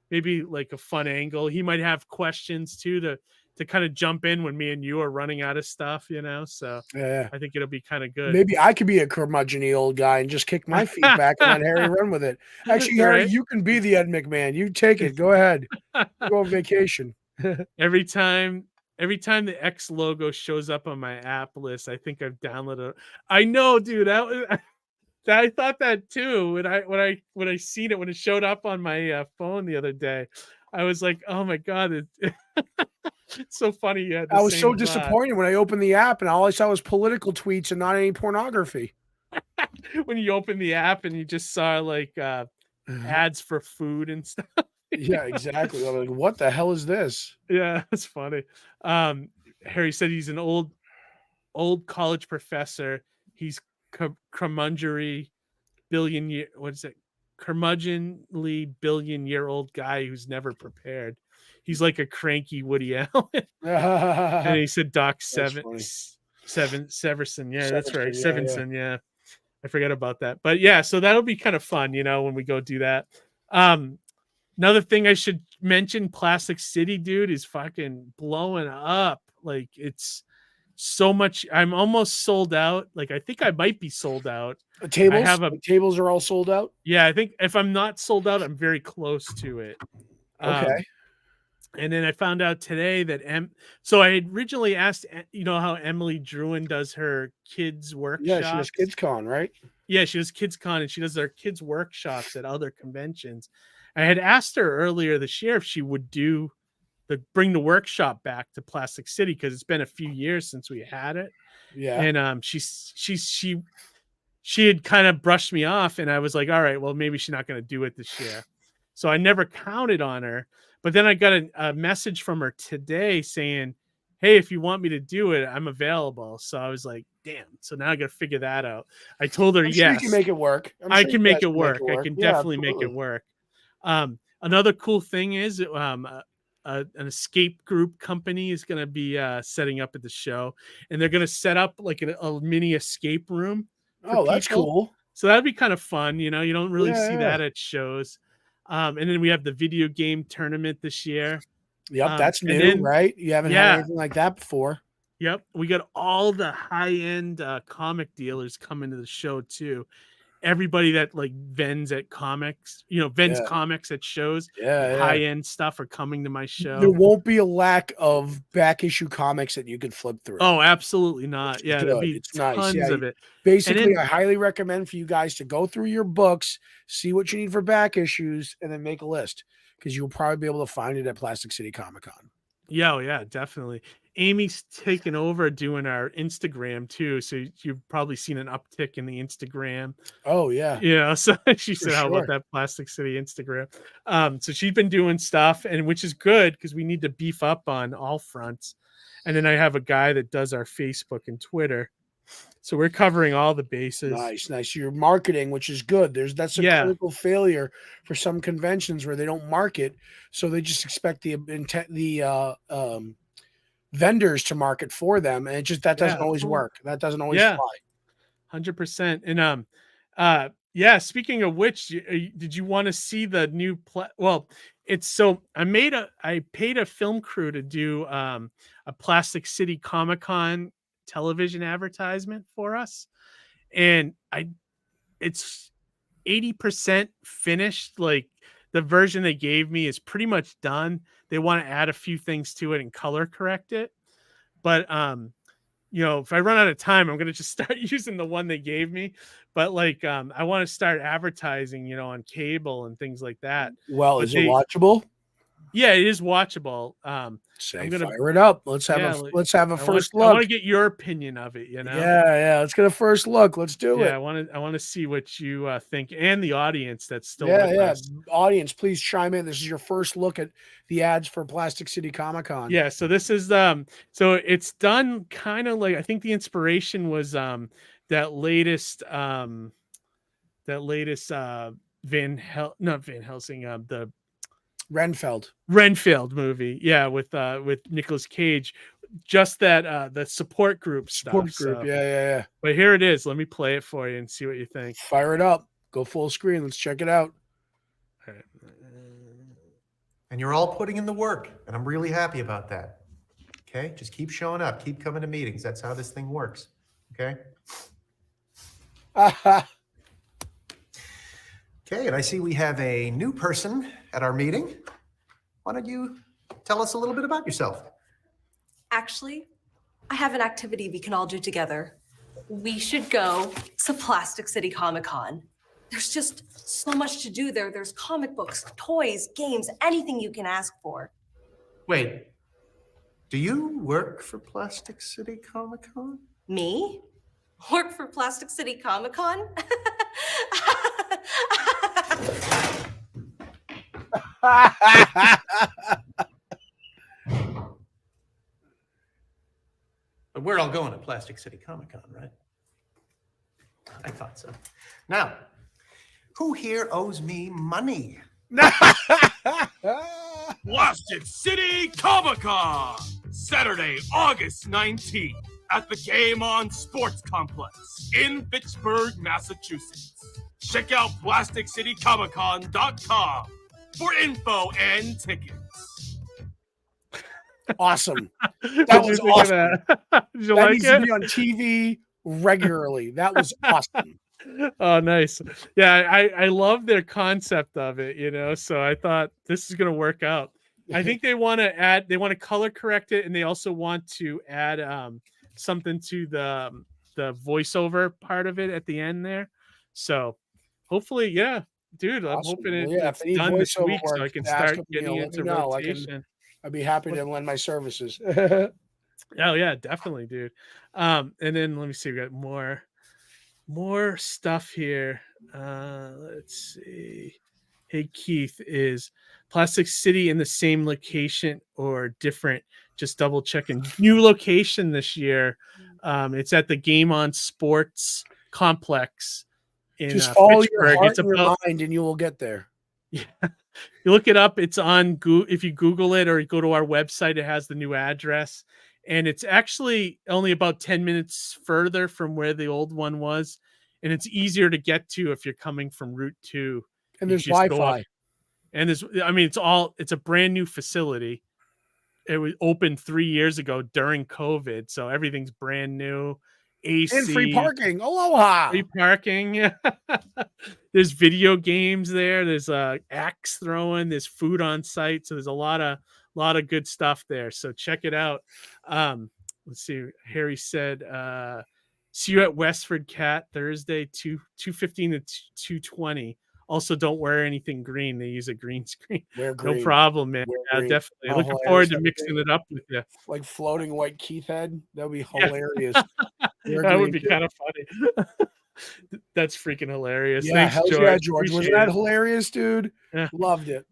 Speaker 2: maybe like a fun angle. He might have questions too to kind of jump in when me and you are running out of stuff, you know. So I think it'll be kind of good.
Speaker 1: Maybe I could be a curmudgeon-y old guy and just kick my feet back and let Harry run with it. Actually, Harry, you can be the Ed McMahon. You take it. Go ahead. Go on vacation.
Speaker 2: Every time the X logo shows up on my app list, I think I've downloaded it. I know, dude. I thought that too when I seen it when it showed up on my phone the other day. I was like, "Oh my god, it's so funny."
Speaker 1: I was so disappointed when I opened the app and all I saw was political tweets and not any pornography.
Speaker 2: When you open the app and you just saw like ads for food and stuff.
Speaker 1: Yeah, exactly. I'm like, what the hell is this?
Speaker 2: Yeah, it's funny. Harry said he's an old college professor. He's curmudgeonly billion-year-old guy who's never prepared. He's like a cranky Woody Allen. And he said Doc Severson. Yeah, that's right. Severson. Yeah. I forgot about that. But yeah, so that'll be kind of fun, you know, when we go do that. Another thing I should mention, Plastic City, dude, is fucking blowing up. Like it's so much. I'm almost sold out. Like I think I might be sold out.
Speaker 1: Tables are all sold out.
Speaker 2: Yeah, I think if I'm not sold out, I'm very close to it.
Speaker 1: Okay.
Speaker 2: And then I found out today that so I had originally asked, you know how Emily Druin does her kids workshops?
Speaker 1: Yeah, she does KidsCon, right?
Speaker 2: Yeah, she does KidsCon and she does their kids workshops at other conventions. I had asked her earlier this year if she would bring the workshop back to Plastic City because it's been a few years since we had it.
Speaker 1: Yeah.
Speaker 2: And she had kind of brushed me off and I was like, all right, well, maybe she's not going to do it this year. So I never counted on her. But then I got a message from her today saying, hey, if you want me to do it, I'm available. So I was like, damn. So now I got to figure that out. I told her,
Speaker 1: I'm sure you can
Speaker 2: yes,
Speaker 1: make it work.
Speaker 2: I
Speaker 1: You
Speaker 2: can make
Speaker 1: guys
Speaker 2: it work. I can
Speaker 1: Yeah,
Speaker 2: definitely make it
Speaker 1: absolutely.
Speaker 2: work. Another cool thing is an escape group company is going to be setting up at the show, and they're going to set up like a mini escape room for
Speaker 1: Oh, that's
Speaker 2: people.
Speaker 1: cool.
Speaker 2: So that'd be kind of fun. You know, you don't really see
Speaker 1: Yeah.
Speaker 2: that at shows. And then we have the video game tournament this year.
Speaker 1: Yep, that's
Speaker 2: And
Speaker 1: new,
Speaker 2: then,
Speaker 1: right? You haven't had
Speaker 2: yeah,
Speaker 1: anything like that before.
Speaker 2: yep, we got all the high end comic dealers coming to the show too. Everybody that like vends at comics, vends
Speaker 1: Yeah,
Speaker 2: comics at shows, like
Speaker 1: yeah, yeah.
Speaker 2: high end stuff are coming to my
Speaker 1: There
Speaker 2: show.
Speaker 1: won't be a lack of back issue comics that you can flip through.
Speaker 2: Oh, absolutely not.
Speaker 1: Which is
Speaker 2: Yeah, there'll
Speaker 1: good.
Speaker 2: be
Speaker 1: It's nice.
Speaker 2: tons
Speaker 1: Yeah.
Speaker 2: of it. And
Speaker 1: Basically,
Speaker 2: then
Speaker 1: I highly recommend for you guys to go through your books, see what you need for back issues, and then make a list because you'll probably be able to find it at Plastic City Comic Con.
Speaker 2: yeah, definitely. Amy's taken over doing our Instagram too, so you've probably seen an uptick in the Instagram.
Speaker 1: Oh yeah,
Speaker 2: So she
Speaker 1: for
Speaker 2: said, "How about
Speaker 1: sure.
Speaker 2: that Plastic City Instagram?" So she's been doing stuff, and which is good because we need to beef up on all fronts. And then I have a guy that does our Facebook and Twitter, so we're covering all the bases.
Speaker 1: Nice, nice. You're marketing, which is good. That's a
Speaker 2: Yeah,
Speaker 1: critical failure for some conventions where they don't market, so they just expect the vendors to market for them, and that doesn't
Speaker 2: yeah,
Speaker 1: always work. That doesn't always
Speaker 2: yeah,
Speaker 1: fly.
Speaker 2: 100%. And yeah. Speaking of which, did you want to see the new? Well, it's so I paid a film crew to do a Plastic City Comic Con television advertisement for us, and it's 80% finished. Like the version they gave me is pretty much done. They want to add a few things to it and color correct it, but if I run out of time, I'm gonna just start using the one they gave me. But like, I want to start advertising, on cable and things like that.
Speaker 1: Well,
Speaker 2: But
Speaker 1: is it watchable?
Speaker 2: yeah, it is watchable.
Speaker 1: Say,
Speaker 2: I'm gonna,
Speaker 1: fire it up. Let's have
Speaker 2: yeah,
Speaker 1: a first
Speaker 2: I want
Speaker 1: look.
Speaker 2: to get your opinion of it.
Speaker 1: Yeah. Let's get a first look. Let's do
Speaker 2: Yeah,
Speaker 1: it.
Speaker 2: I want to see what you think, and the audience that's still
Speaker 1: Yeah,
Speaker 2: with
Speaker 1: yeah.
Speaker 2: us.
Speaker 1: Audience, please chime in. This is your first look at the ads for Plastic City Comic Con.
Speaker 2: Yeah, so this is so it's done kind of like, I think the inspiration was that latest not Van Helsing, the Renfield movie, yeah, with Nicolas Cage, just that the support group stuff.
Speaker 1: Support group.
Speaker 2: So,
Speaker 1: Yeah.
Speaker 2: but here it is. Let me play it for you and see what you think.
Speaker 1: Fire it up. Go full screen. Let's check it out.
Speaker 2: All right.
Speaker 3: And you're all putting in the work, and I'm really happy about that. Okay, just keep showing up, keep coming to meetings. That's how this thing works. Okay. Okay, and I see we have a new person at our meeting. Why don't you tell us a little bit about yourself?
Speaker 4: Actually, I have an activity we can all do together. We should go to Plastic City Comic Con. There's just so much to do there. There's comic books, toys, games, anything you can ask for.
Speaker 3: Wait, do you work for Plastic City Comic Con?
Speaker 4: Me? Work for Plastic City Comic Con?
Speaker 3: But we're all going to Plastic City Comic Con, right? I thought so. Now, who here owes me money?
Speaker 5: Plastic City Comic Con, Saturday, August 19th at the Game On Sports Complex in Fitchburg, Massachusetts. Check out PlasticCityComicCon.com for info and tickets.
Speaker 1: Awesome.
Speaker 2: That
Speaker 1: was awesome.
Speaker 2: Did you
Speaker 1: That
Speaker 2: like
Speaker 1: needs to
Speaker 2: it?
Speaker 1: be on TV regularly. That was awesome.
Speaker 2: Oh, nice. Yeah, I love their concept of it, so I thought this is going to work out. I think they want to color correct it, and they also want to add something to the voiceover part of it at the end there. So hopefully, yeah, dude, I'm
Speaker 1: Awesome.
Speaker 2: hoping
Speaker 1: Well, yeah,
Speaker 2: it's
Speaker 1: if you need
Speaker 2: done this
Speaker 1: voiceover
Speaker 2: week so I
Speaker 1: work,
Speaker 2: can
Speaker 1: ask
Speaker 2: start
Speaker 1: them,
Speaker 2: getting
Speaker 1: let
Speaker 2: into
Speaker 1: me know.
Speaker 2: rotation.
Speaker 1: I'd be happy to lend my services.
Speaker 2: Oh yeah, definitely, dude. And then let me see, we got more stuff here. Let's see. Hey Keith, is Plastic City in the same location or different? Just double checking. New location this year. It's at the Game On Sports Complex in
Speaker 1: Just follow your
Speaker 2: Fitchburg.
Speaker 1: heart
Speaker 2: It's
Speaker 1: and your
Speaker 2: about,
Speaker 1: mind, and you will get there.
Speaker 2: yeah. You look it up. It's on Google. If you Google it or you go to our website, it has the new address. And it's actually only about 10 minutes further from where the old one was. And it's easier to get to if you're coming from Route 2.
Speaker 1: And
Speaker 2: You
Speaker 1: there's
Speaker 2: just go
Speaker 1: Wi-Fi.
Speaker 2: up. And it's a brand new facility. It was opened 3 years ago during COVID. So everything's brand new. AC.
Speaker 1: And free parking. Aloha.
Speaker 2: Free parking. Yeah. There's video games there. There's axe throwing. There's food on site. So there's a lot of good stuff there. So check it out. Let's see. Harry said, see you at Westford Cat Thursday, 2:15 to 2:20. Also, don't wear anything green. They use a green screen.
Speaker 1: Wear
Speaker 2: No
Speaker 1: green.
Speaker 2: problem, man.
Speaker 1: Wear
Speaker 2: Yeah,
Speaker 1: green.
Speaker 2: definitely.
Speaker 1: How
Speaker 2: Looking
Speaker 1: hilarious
Speaker 2: forward to
Speaker 1: that would
Speaker 2: mixing
Speaker 1: be.
Speaker 2: it up with you.
Speaker 1: Like floating white Keith head. That would be
Speaker 2: Yeah.
Speaker 1: hilarious. Wear
Speaker 2: That would
Speaker 1: green
Speaker 2: be
Speaker 1: too.
Speaker 2: kind of funny. That's freaking hilarious.
Speaker 1: Yeah,
Speaker 2: Thanks,
Speaker 1: hell
Speaker 2: George.
Speaker 1: yeah, George. Wasn't
Speaker 2: Appreciate
Speaker 1: that
Speaker 2: it.
Speaker 1: hilarious, dude?
Speaker 2: Yeah.
Speaker 1: Loved it.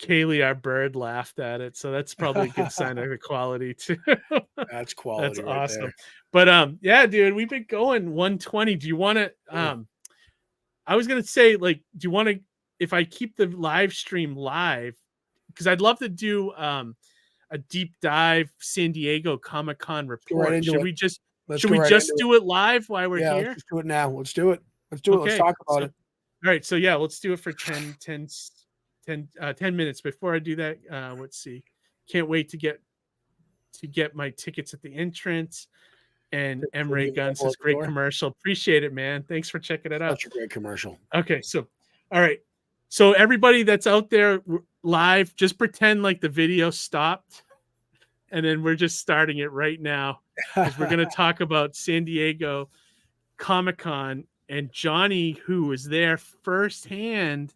Speaker 2: Kaylee, our bird, laughed at it, so that's probably a good sign of the quality too.
Speaker 1: That's quality.
Speaker 2: That's
Speaker 1: right
Speaker 2: awesome.
Speaker 1: there.
Speaker 2: But yeah, dude, we've been going 120. Do you want to? I was gonna say, like, do you want to? If I keep the live stream live, because I'd love to do a deep dive San Diego Comic-Con report.
Speaker 1: into
Speaker 2: Should
Speaker 1: it.
Speaker 2: we just
Speaker 1: Let's
Speaker 2: should
Speaker 1: go
Speaker 2: we
Speaker 1: right
Speaker 2: just
Speaker 1: into
Speaker 2: do it live while we're
Speaker 1: Yeah,
Speaker 2: here?
Speaker 1: let's just do it now. Let's do it. Let's do it. Let's
Speaker 2: Okay,
Speaker 1: talk about
Speaker 2: so-
Speaker 1: it.
Speaker 2: All right, so yeah, let's do it for 10 minutes. Before I do that, let's see. Can't wait to get my tickets at the entrance. And
Speaker 1: Good for
Speaker 2: Emery
Speaker 1: you,
Speaker 2: Gunn
Speaker 1: Global
Speaker 2: says, great
Speaker 1: Store.
Speaker 2: commercial. Appreciate it, man. Thanks for checking it out.
Speaker 1: Such a great commercial.
Speaker 2: Okay, so all right. So everybody that's out there live, just pretend like the video stopped. And then we're just starting it right now. Because we're going to talk about San Diego Comic-Con. And Johnny, who was there firsthand,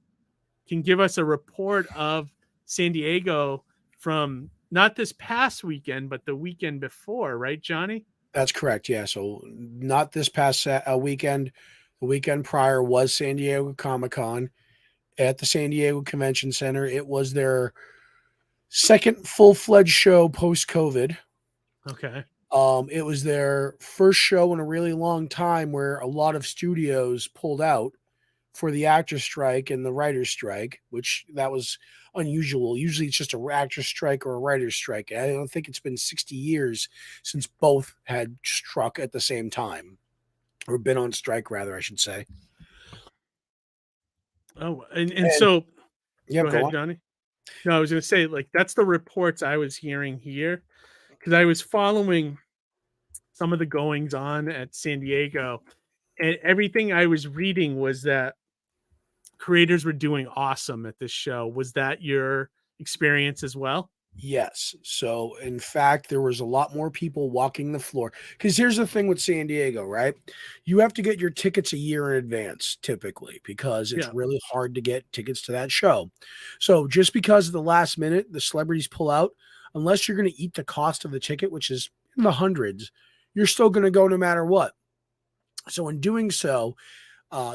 Speaker 2: can give us a report of San Diego from not this past weekend, but the weekend before, right, Johnny?
Speaker 1: That's correct. Yeah. So not this past weekend. The weekend prior was San Diego Comic-Con at the San Diego Convention Center. It was their second full-fledged show post-COVID.
Speaker 2: Okay.
Speaker 1: It was their first show in a really long time where a lot of studios pulled out for the actor strike and the writer strike, which that was unusual. Usually it's just a actor strike or a writer strike. I don't think it's been 60 years since both had struck at the same time, or been on strike, rather, I should say.
Speaker 2: Oh, and so
Speaker 1: Yeah,
Speaker 2: go ahead, Johnny. No, I was going to say, like, that's the reports I was hearing here, because I was following some of the goings on at San Diego, and everything I was reading was that creators were doing awesome at this show. Was that your experience as well?
Speaker 1: Yes. So, in fact, there was a lot more people walking the floor. Because here's the thing with San Diego, right? You have to get your tickets a year in advance, typically, because it's
Speaker 2: Yeah.
Speaker 1: really hard to get tickets to that show. So, just because of the last minute, the celebrities pull out, unless you're going to eat the cost of the ticket, which is in the hundreds, you're still going to go no matter what. So, in doing so,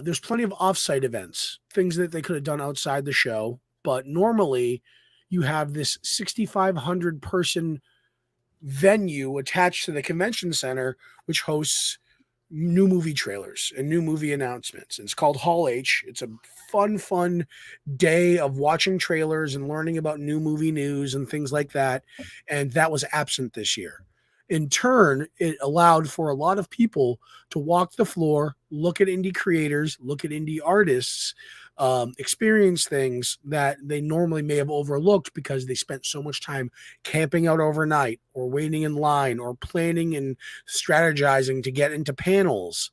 Speaker 1: there's plenty of offsite events, things that they could have done outside the show. But normally, you have this 6,500 person venue attached to the convention center, which hosts new movie trailers and new movie announcements. It's called Hall H. It's a fun day of watching trailers and learning about new movie news and things like that. And that was absent this year. In turn, it allowed for a lot of people to walk the floor, look at indie creators, look at indie artists, experience things that they normally may have overlooked because they spent so much time camping out overnight or waiting in line or planning and strategizing to get into panels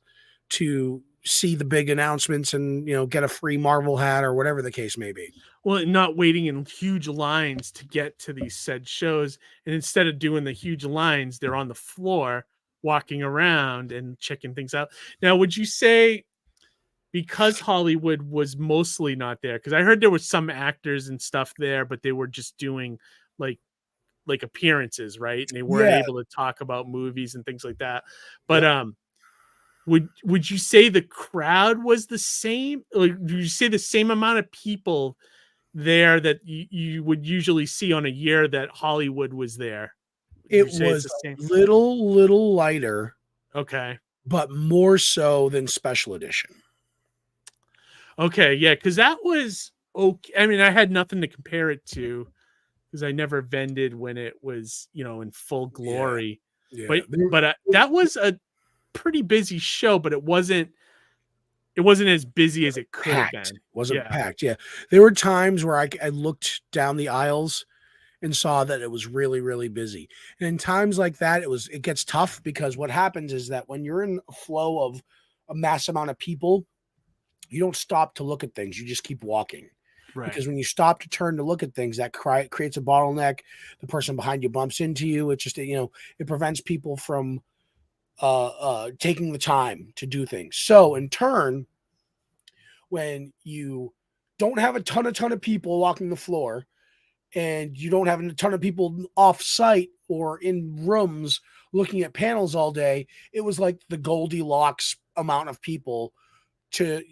Speaker 1: to see the big announcements and, get a free Marvel hat or whatever the case may be.
Speaker 2: Well, not waiting in huge lines to get to these said shows. And instead of doing the huge lines, they're on the floor walking around and checking things out. Now, would you say, because Hollywood was mostly not there, because I heard there were some actors and stuff there, but they were just doing like appearances, right? And they weren't able to talk about movies and things like that. But would you say the crowd was the same? Like, would you say the same amount of people there that you would usually see on a year that Hollywood was there? You
Speaker 1: It
Speaker 2: say it's
Speaker 1: was
Speaker 2: the same.
Speaker 1: a little lighter,
Speaker 2: Okay.
Speaker 1: but more so than special edition.
Speaker 2: Okay. Yeah. Because that was okay. I mean, I had nothing to compare it to because I never vended when it was, in full glory.
Speaker 1: Yeah.
Speaker 2: But that was a pretty busy show, but it wasn't as busy as it could have
Speaker 1: Packed.
Speaker 2: been.
Speaker 1: Wasn't
Speaker 2: Yeah.
Speaker 1: packed. Yeah. There were times where I looked down the aisles and saw that it was really, really busy. And in times like that, it gets tough because what happens is that when you're in a flow of a mass amount of people, you don't stop to look at things. You just keep walking.
Speaker 2: Right.
Speaker 1: Because when you stop to turn to look at things, that creates a bottleneck. The person behind you bumps into you. It just, it prevents people from taking the time to do things. So in turn, when you don't have a ton of people walking the floor and you don't have a ton of people off site or in rooms looking at panels all day, it was like the Goldilocks amount of people to,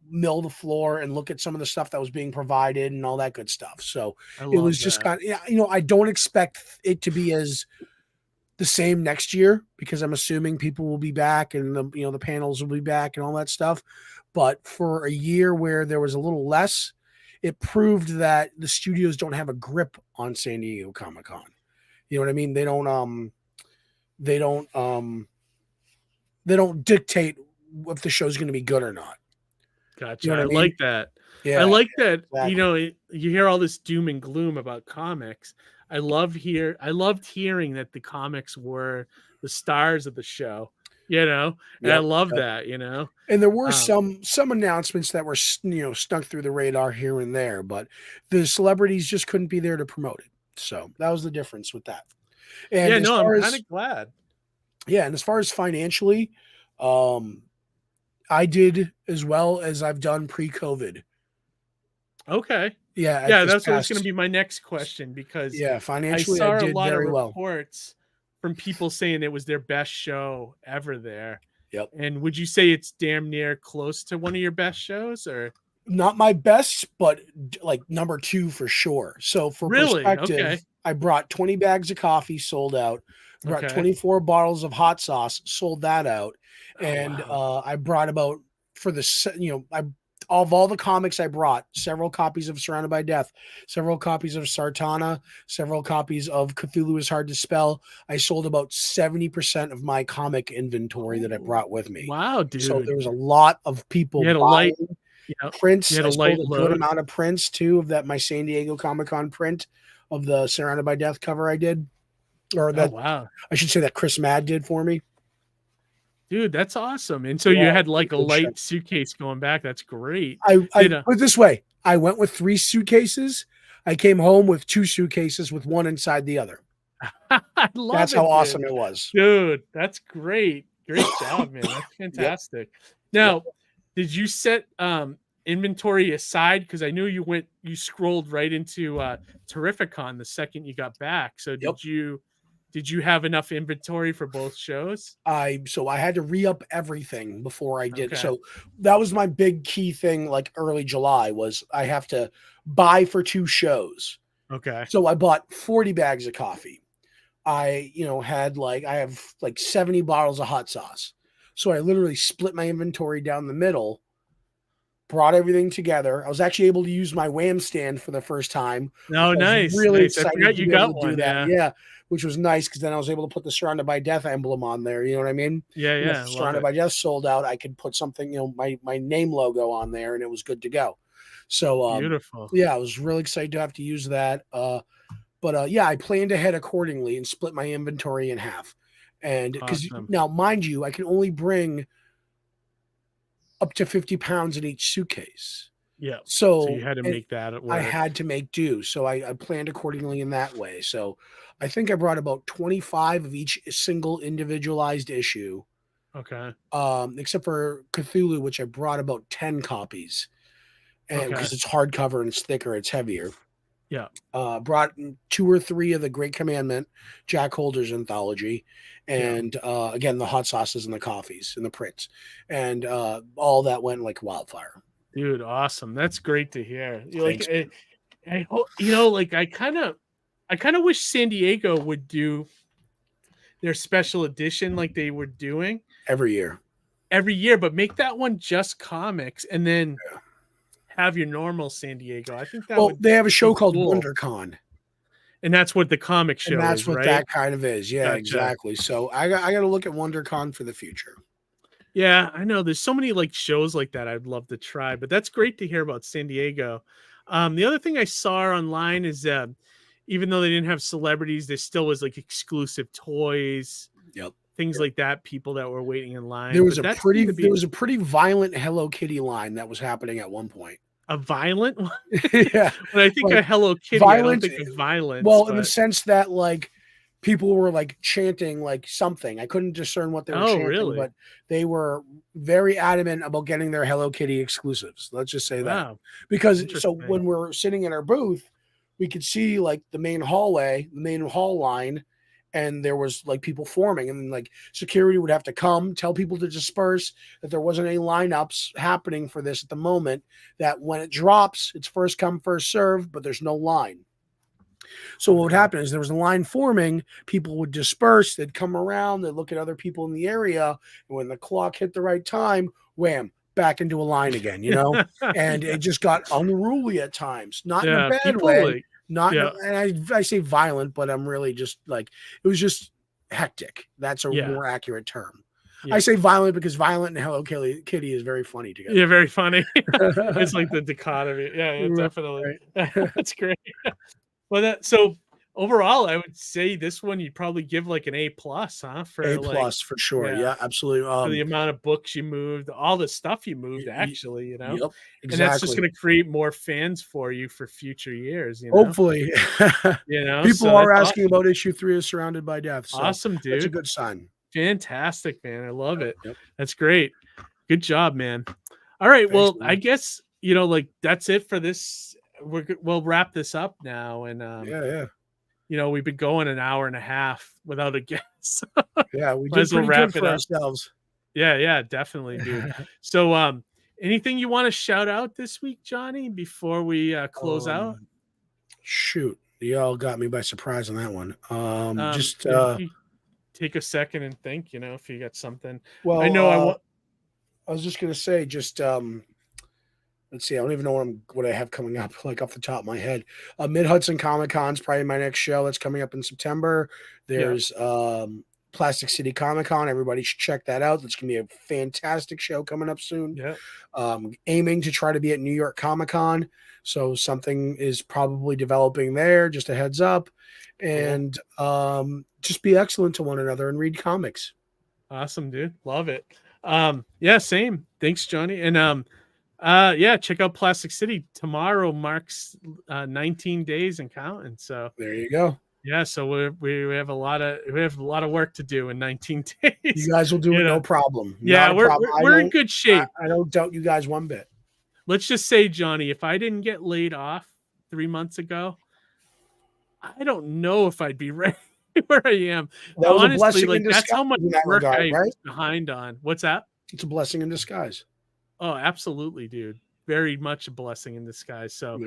Speaker 1: mill the floor and look at some of the stuff that was being provided and all that good stuff. So
Speaker 2: I
Speaker 1: it
Speaker 2: love
Speaker 1: was just
Speaker 2: that.
Speaker 1: kind of, I don't expect it to be as the same next year because I'm assuming people will be back and the panels will be back and all that stuff. But for a year where there was a little less, it proved that the studios don't have a grip on San Diego Comic-Con. You know what I mean? They don't dictate if the show's going to be good or not.
Speaker 2: Gotcha.
Speaker 1: You know what
Speaker 2: I
Speaker 1: I mean?
Speaker 2: like that.
Speaker 1: Yeah.
Speaker 2: I like that.
Speaker 1: Exactly.
Speaker 2: You hear all this doom and gloom about comics. I loved hearing that the comics were the stars of the show. And I love that.
Speaker 1: And there were
Speaker 2: Um,
Speaker 1: some announcements that were snuck through the radar here and there, but the celebrities just couldn't be there to promote it. So that was the difference with that. And
Speaker 2: yeah,
Speaker 1: as
Speaker 2: no, I'm
Speaker 1: far
Speaker 2: kind
Speaker 1: as
Speaker 2: of glad.
Speaker 1: and as far as financially, I did as well as I've done pre-COVID.
Speaker 2: Okay.
Speaker 1: Yeah, at
Speaker 2: Yeah,
Speaker 1: this
Speaker 2: that's what was going to
Speaker 1: past
Speaker 2: be my next question because I
Speaker 1: financially I
Speaker 2: saw a
Speaker 1: did
Speaker 2: lot of
Speaker 1: very well.
Speaker 2: reports from people saying it was their best show ever there.
Speaker 1: Yep.
Speaker 2: And would you say it's damn near close to one of your best shows or?
Speaker 1: Not my best, but like number 2 for sure. So for
Speaker 2: Really? Okay.
Speaker 1: perspective, I brought 20 bags of coffee, sold out. I brought
Speaker 2: Okay.
Speaker 1: 24 bottles of hot sauce, sold that out.
Speaker 2: Oh,
Speaker 1: And
Speaker 2: wow.
Speaker 1: I brought about for the I of all the comics I brought, several copies of Surrounded by Death, several copies of Sartana, several copies of Cthulhu is Hard to Spell. I sold about 70% of my comic inventory that I brought with me.
Speaker 2: Wow,
Speaker 1: So
Speaker 2: dude.
Speaker 1: there was a lot of people
Speaker 2: You had a
Speaker 1: buying
Speaker 2: light, you
Speaker 1: prints.
Speaker 2: had
Speaker 1: I
Speaker 2: a light
Speaker 1: sold a good
Speaker 2: load.
Speaker 1: amount of prints too of that my San Diego Comic-Con print of the Surrounded by Death cover I did, or
Speaker 2: Oh,
Speaker 1: that
Speaker 2: wow.
Speaker 1: I should say that Chris Mad did for me.
Speaker 2: Dude, that's awesome. And so
Speaker 1: Yeah,
Speaker 2: you had like a
Speaker 1: good shit.
Speaker 2: light suitcase going back. That's great.
Speaker 1: I
Speaker 2: Did
Speaker 1: put it this way: I went with 3 suitcases. I came home with 2 suitcases with one inside the other.
Speaker 2: I love
Speaker 1: That's
Speaker 2: it,
Speaker 1: how
Speaker 2: dude.
Speaker 1: awesome it was.
Speaker 2: Dude, that's great. Great job, man. That's
Speaker 1: Yep.
Speaker 2: fantastic. Now, did you set inventory aside? Because I knew you scrolled right into Terrificon the second you got back. So
Speaker 1: Yep.
Speaker 2: did you have enough inventory for both shows?
Speaker 1: So I had to re-up everything before I did.
Speaker 2: Okay.
Speaker 1: So that was my big key thing, like early July, was I have to buy for 2 shows.
Speaker 2: Okay.
Speaker 1: So I bought 40 bags of coffee. I have like 70 bottles of hot sauce. So I literally split my inventory down the middle, brought everything together. I was actually able to use my Wham stand for the first time.
Speaker 2: No,
Speaker 1: I was
Speaker 2: nice.
Speaker 1: really
Speaker 2: Nice. I
Speaker 1: excited
Speaker 2: forgot
Speaker 1: to
Speaker 2: you
Speaker 1: be
Speaker 2: got
Speaker 1: able to
Speaker 2: one.
Speaker 1: do that.
Speaker 2: Yeah.
Speaker 1: Yeah, which was nice because then I was able to put the Surrounded by Death emblem on there. You know what I mean?
Speaker 2: Yeah.
Speaker 1: And
Speaker 2: Yeah.
Speaker 1: if
Speaker 2: I love
Speaker 1: Surrounded
Speaker 2: it.
Speaker 1: by Death sold out, I could put something, my name logo on there, and it was good to go. So
Speaker 2: Beautiful.
Speaker 1: yeah, I was really excited to have to use that. But yeah, I planned ahead accordingly and split my inventory in half. And because
Speaker 2: Awesome.
Speaker 1: now, mind you, I can only bring up to 50 pounds in each suitcase.
Speaker 2: Yeah.
Speaker 1: So
Speaker 2: So you had to make that
Speaker 1: I
Speaker 2: work.
Speaker 1: had to make do. So I planned accordingly in that way. So I think I brought about 25 of each single individualized issue,
Speaker 2: Okay.
Speaker 1: except for Cthulhu, which I brought about 10 copies. And
Speaker 2: Okay.
Speaker 1: because it's hardcover and it's thicker, it's heavier.
Speaker 2: Yeah.
Speaker 1: Brought 2 or 3 of the Great Commandment, Jack Holder's anthology, and again the hot sauces and the coffees and the prints, and all that went like wildfire.
Speaker 2: Dude, awesome. That's great to hear.
Speaker 1: Thanks.
Speaker 2: I hope I kind of wish San Diego would do their special edition like they were doing
Speaker 1: every year.
Speaker 2: but make that one just comics and then have your normal San Diego. I think that would
Speaker 1: they have a show
Speaker 2: be
Speaker 1: called
Speaker 2: cool.
Speaker 1: WonderCon.
Speaker 2: And that's what the comic show
Speaker 1: And that's
Speaker 2: is,
Speaker 1: what
Speaker 2: right?
Speaker 1: that kind of is. Yeah,
Speaker 2: Gotcha.
Speaker 1: exactly. So I got to look at WonderCon for the future.
Speaker 2: Yeah, I know. There's so many like shows like that I'd love to try, but that's great to hear about San Diego. The other thing I saw online is even though they didn't have celebrities, there still was like exclusive toys, things like that. People that were waiting in line.
Speaker 1: There was a pretty violent Hello Kitty line that was happening at one point.
Speaker 2: A violent one?
Speaker 1: Yeah.
Speaker 2: When I think
Speaker 1: like,
Speaker 2: of Hello Kitty,
Speaker 1: violent,
Speaker 2: I don't think of violence.
Speaker 1: Well, in the sense that like people were like chanting like something. I couldn't discern what they were chanting,
Speaker 2: really?
Speaker 1: but they were very adamant about getting their Hello Kitty exclusives. Let's just say that. Because so when we're sitting in our booth, we could see like the main hall line, and there was like people forming, and like security would have to come tell people to disperse, that there wasn't any lineups happening for this at the moment, that when it drops, it's first come, first serve, but there's no line. So what would happen is there was a line forming, people would disperse, they'd come around, they'd look at other people in the area, and when the clock hit the right time, wham, back into a line again, and it just got unruly at times, not in a bad way. And I say violent, but I'm really just like, it was just hectic. That's a more accurate term. I say violent because violent and Hello Kitty is very funny together.
Speaker 2: Yeah, very funny. It's like the dichotomy. Yeah, definitely. Right. That's great. Well, so overall, I would say this one you'd probably give like an A+, huh? For
Speaker 1: A+ for sure. Yeah, absolutely.
Speaker 2: For the amount of books you moved, all the stuff you moved, actually,
Speaker 1: Yep, exactly.
Speaker 2: And that's just going to create more fans for you for future years.
Speaker 1: Hopefully, people are asking about issue 3 of Surrounded by Death. So
Speaker 2: awesome, dude.
Speaker 1: That's a good sign.
Speaker 2: Fantastic, man. I love it. That's great. Good job, man. All right. Thanks, well, man. I guess like that's it for this. We'll wrap this up now, and we've been going an hour and a half without a guest.
Speaker 1: Yeah, we did pretty good for ourselves.
Speaker 2: Yeah, definitely, dude. So, anything you want to shout out this week, Johnny, before we close out?
Speaker 1: Shoot, y'all got me by surprise on that one. Just
Speaker 2: take a second and think. If you got something.
Speaker 1: Well,
Speaker 2: I know
Speaker 1: I was just gonna say, just let's see. I don't even know what I have coming up, like off the top of my head. Mid-Hudson Comic-Con is probably my next show. That's coming up in September. There's Plastic City Comic-Con. Everybody should check that out. That's going to be a fantastic show coming up soon.
Speaker 2: Yeah.
Speaker 1: Aiming to try to be at New York Comic-Con. So something is probably developing there. Just a heads up. And just be excellent to one another and read comics.
Speaker 2: Awesome, dude. Love it. Yeah, same. Thanks, Johnny. And check out Plastic City. Tomorrow marks 19 days and counting. So
Speaker 1: there you go.
Speaker 2: Yeah, so we have a lot of work to do in 19 days.
Speaker 1: You guys will do it, no problem.
Speaker 2: Yeah, we're in good shape.
Speaker 1: I don't doubt you guys one bit.
Speaker 2: Let's just say, Johnny, if I didn't get laid off 3 months ago, I don't know if I'd be ready where I am.
Speaker 1: That was
Speaker 2: honestly,
Speaker 1: a blessing
Speaker 2: like
Speaker 1: in disguise.
Speaker 2: That's how much work I was behind on. What's that?
Speaker 1: It's a blessing in disguise.
Speaker 2: Oh, absolutely, dude. Very much a blessing in disguise. So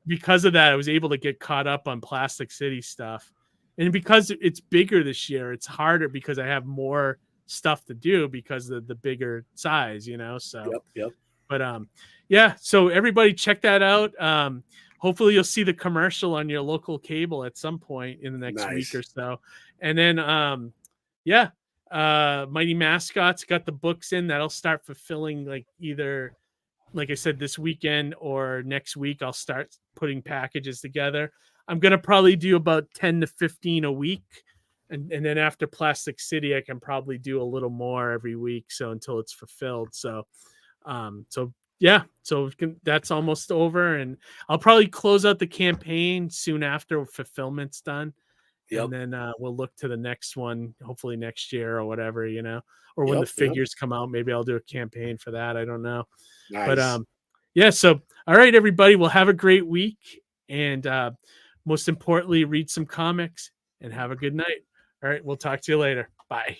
Speaker 2: because of that, I was able to get caught up on Plastic City stuff. And because it's bigger this year, it's harder because I have more stuff to do because of the bigger size, So
Speaker 1: Yep.
Speaker 2: But so everybody check that out. Hopefully you'll see the commercial on your local cable at some point in the next week or so. And then Mighty Mascots got the books in. That'll start fulfilling either, like I said, this weekend or next week. I'll start putting packages together. I'm going to probably do about 10 to 15 a week. And then after Plastic City, I can probably do a little more every week. So until it's fulfilled. So that's almost over. And I'll probably close out the campaign soon after fulfillment's done. Yep. And then we'll look to the next one, hopefully next year or whatever, or when the figures come out, maybe I'll do a campaign for that. I don't know. Nice. But so, all right, everybody, we'll have a great week. And most importantly, read some comics and have a good night. All right. We'll talk to you later. Bye.